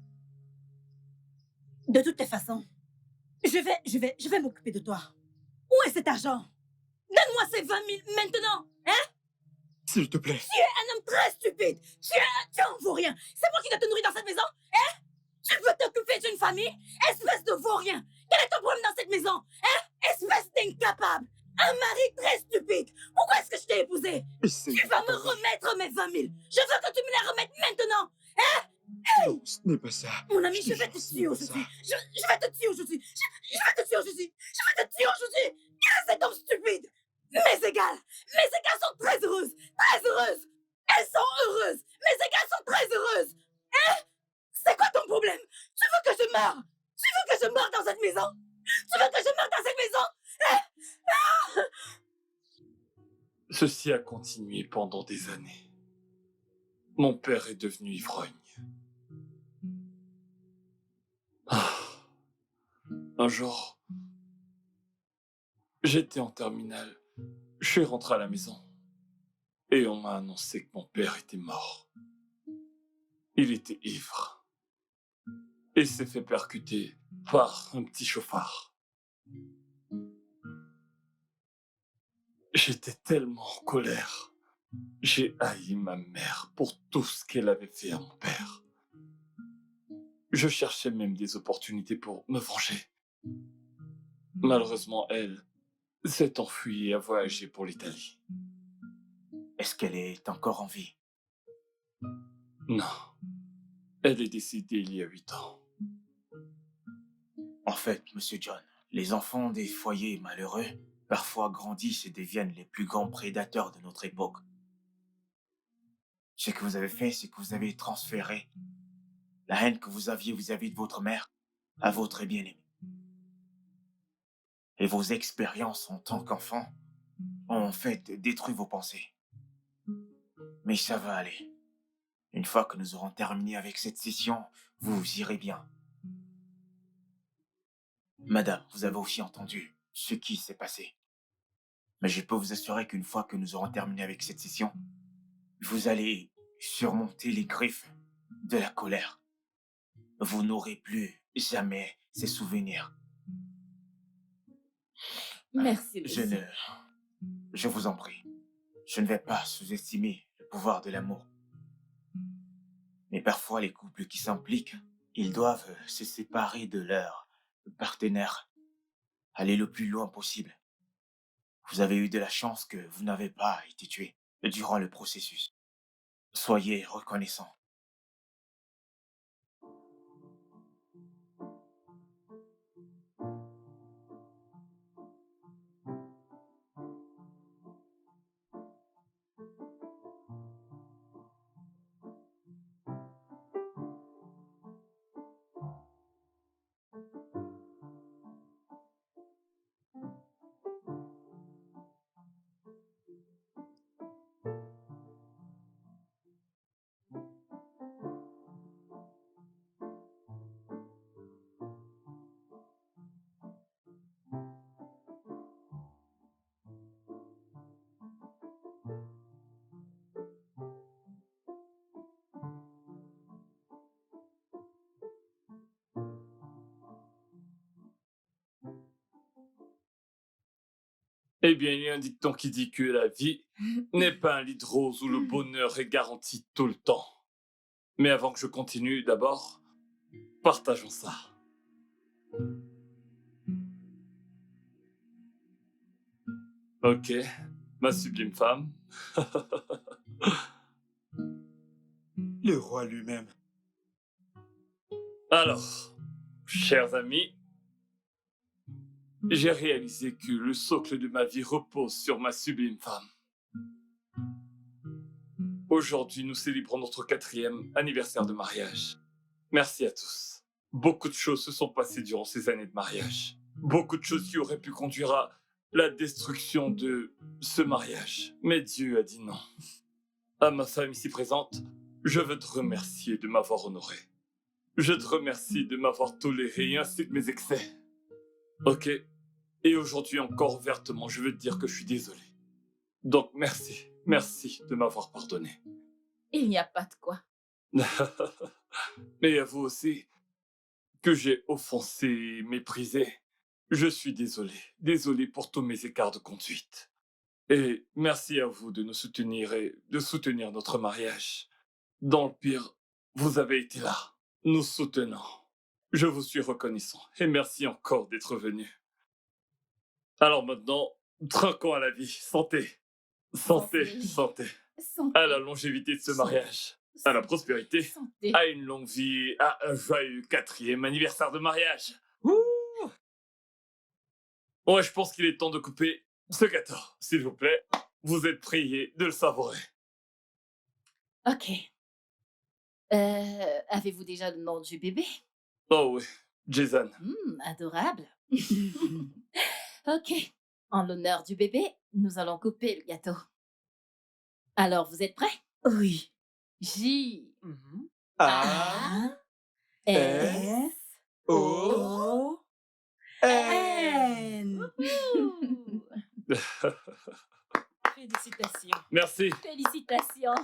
De toutes les façons, je vais m'occuper de toi. Où est cet argent? Donne-moi ces 20 000 maintenant. Hein? S'il te plaît. Tu es un homme très stupide. Tu en vaux rien. C'est moi qui dois te nourrir dans cette maison. Hein? Tu veux t'occuper d'une famille? Espèce de vaurien. Quel est ton problème dans cette maison? Hein? Espèce d'incapable. Un mari très stupide. Pourquoi est-ce que je t'ai épousé? Essaye Tu vas de me parler. remettre mes 20 000. Je veux que tu me les remettes maintenant. Non, ce n'est pas ça. Mon ami, Je je te vais te jure, ce tuer n'est pas aujourd'hui. ça. Je vais te tuer aujourd'hui. Je vais te tuer aujourd'hui. Je vais te tuer aujourd'hui. Quel est cet homme stupide? Mes égales sont très heureuses. Très heureuses. Elles sont heureuses. Mes égales sont très heureuses. Hein? C'est quoi ton problème? Tu veux que je meure? Tu veux que je meure dans cette maison? Tu veux que je meure dans cette maison? Hein? Ceci a continué pendant des années. Mon père est devenu ivrogne. Ah. Un jour, j'étais en terminale. Je suis rentré à la maison. Et on m'a annoncé que mon père était mort. Il était ivre. Et s'est fait percuter par un petit chauffard. J'étais tellement en colère. J'ai haï ma mère pour tout ce qu'elle avait fait à mon père. Je cherchais même des opportunités pour me venger. Malheureusement, elle s'est enfuie et a voyagé pour l'Italie. Est-ce qu'elle est encore en vie? Non. Elle est décédée il y a 8 ans. En fait, Monsieur John, les enfants des foyers malheureux parfois grandissent et deviennent les plus grands prédateurs de notre époque. Ce que vous avez fait, c'est que vous avez transféré la haine que vous aviez vis-à-vis de votre mère à votre bien-aimé. Et vos expériences en tant qu'enfant ont en fait détruit vos pensées. Mais ça va aller. Une fois que nous aurons terminé avec cette session, vous irez bien. Madame, vous avez aussi entendu ce qui s'est passé. Mais je peux vous assurer qu'une fois que nous aurons terminé avec cette session, vous allez surmonter les griffes de la colère. Vous n'aurez plus jamais ces souvenirs. Merci, Je Lucie. je vous en prie, je ne vais pas sous-estimer le pouvoir de l'amour. Mais parfois, les couples qui s'impliquent, ils doivent se séparer de leur partenaire, aller le plus loin possible. Vous avez eu de la chance que vous n'avez pas été tué durant le processus. Soyez reconnaissant. Eh bien, il y a un dicton qui dit que la vie n'est pas un lit de rose où le bonheur est garanti tout le temps. Mais avant que je continue, d'abord, Partageons ça. Ok, ma sublime femme. Le roi lui-même. Alors, chers amis, j'ai réalisé que le socle de ma vie repose sur ma sublime femme. Aujourd'hui, nous célébrons notre 4e anniversaire de mariage. Merci à tous. Beaucoup de choses se sont passées durant ces années de mariage. Beaucoup de choses qui auraient pu conduire à la destruction de ce mariage. Mais Dieu a dit non. À ma femme ici présente, je veux te remercier de m'avoir honoré. Je te remercie de m'avoir toléré ainsi que mes excès. Ok. Et aujourd'hui encore ouvertement, je veux te dire que je suis désolé. Donc merci. Merci de m'avoir pardonné. Il n'y a pas de quoi. Mais à vous aussi, que j'ai offensé, méprisé. Je suis désolé. Désolé pour tous mes écarts de conduite. Et merci à vous de nous soutenir et de soutenir notre mariage. Dans le pire, vous avez été là, nous soutenant. Je vous suis reconnaissant et merci encore d'être venu. Alors maintenant, trinquons à la vie. Santé. Santé, Santé. santé. Santé. À la longévité de ce mariage. À la prospérité. Santé. À une longue vie. À un joyeux 4e anniversaire de mariage. Ouais, je pense qu'il est temps de couper ce gâteau. S'il vous plaît, vous êtes priés de le savourer. Ok. Avez-vous déjà le nom du bébé? Oh oui, Jason. Adorable. Ok. En l'honneur du bébé, nous allons couper le gâteau. Alors, vous êtes prêts? Oui. J. A, S. O, N. N. Félicitations. Merci. Félicitations.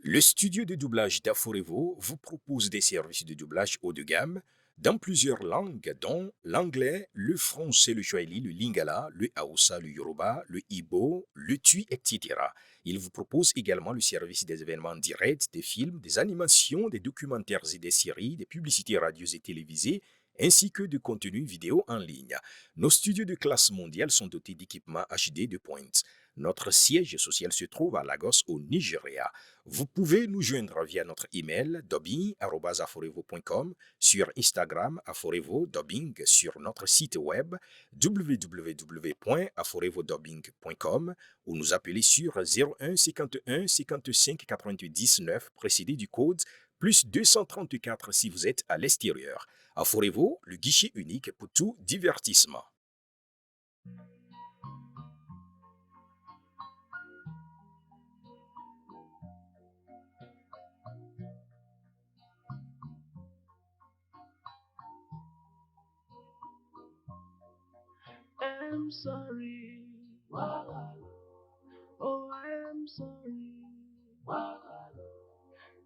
Le studio de doublage d'Aforevo vous propose des services de doublage haut de gamme dans plusieurs langues, dont l'anglais, le français, le swahili, le lingala, le hausa, le yoruba, le ibo, le tui, etc. Il vous propose également le service des événements directs, des films, des animations, des documentaires et des séries, des publicités radios et télévisées, ainsi que de contenus vidéo en ligne. Nos studios de classe mondiale sont dotés d'équipements HD de pointe. Notre siège social se trouve à Lagos, au Nigeria. Vous pouvez nous joindre via notre email dubbing@aforevo.com, sur Instagram Aforevo Dubbing, sur notre site web www.aforevodubbing.com ou nous appeler sur 01 51 55 88 19 précédé du code plus 234 si vous êtes à l'extérieur. Aforevo, le guichet unique pour tout divertissement. I'm sorry. Oh, I am sorry.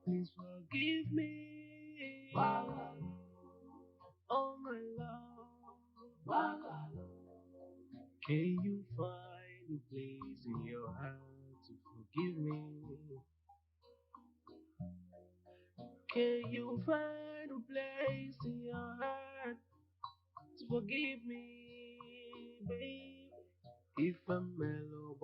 Please forgive me. Oh, my love. Can you find a place in your heart to forgive me? Can you find a place in your heart to forgive me, baby? If I'm mellow,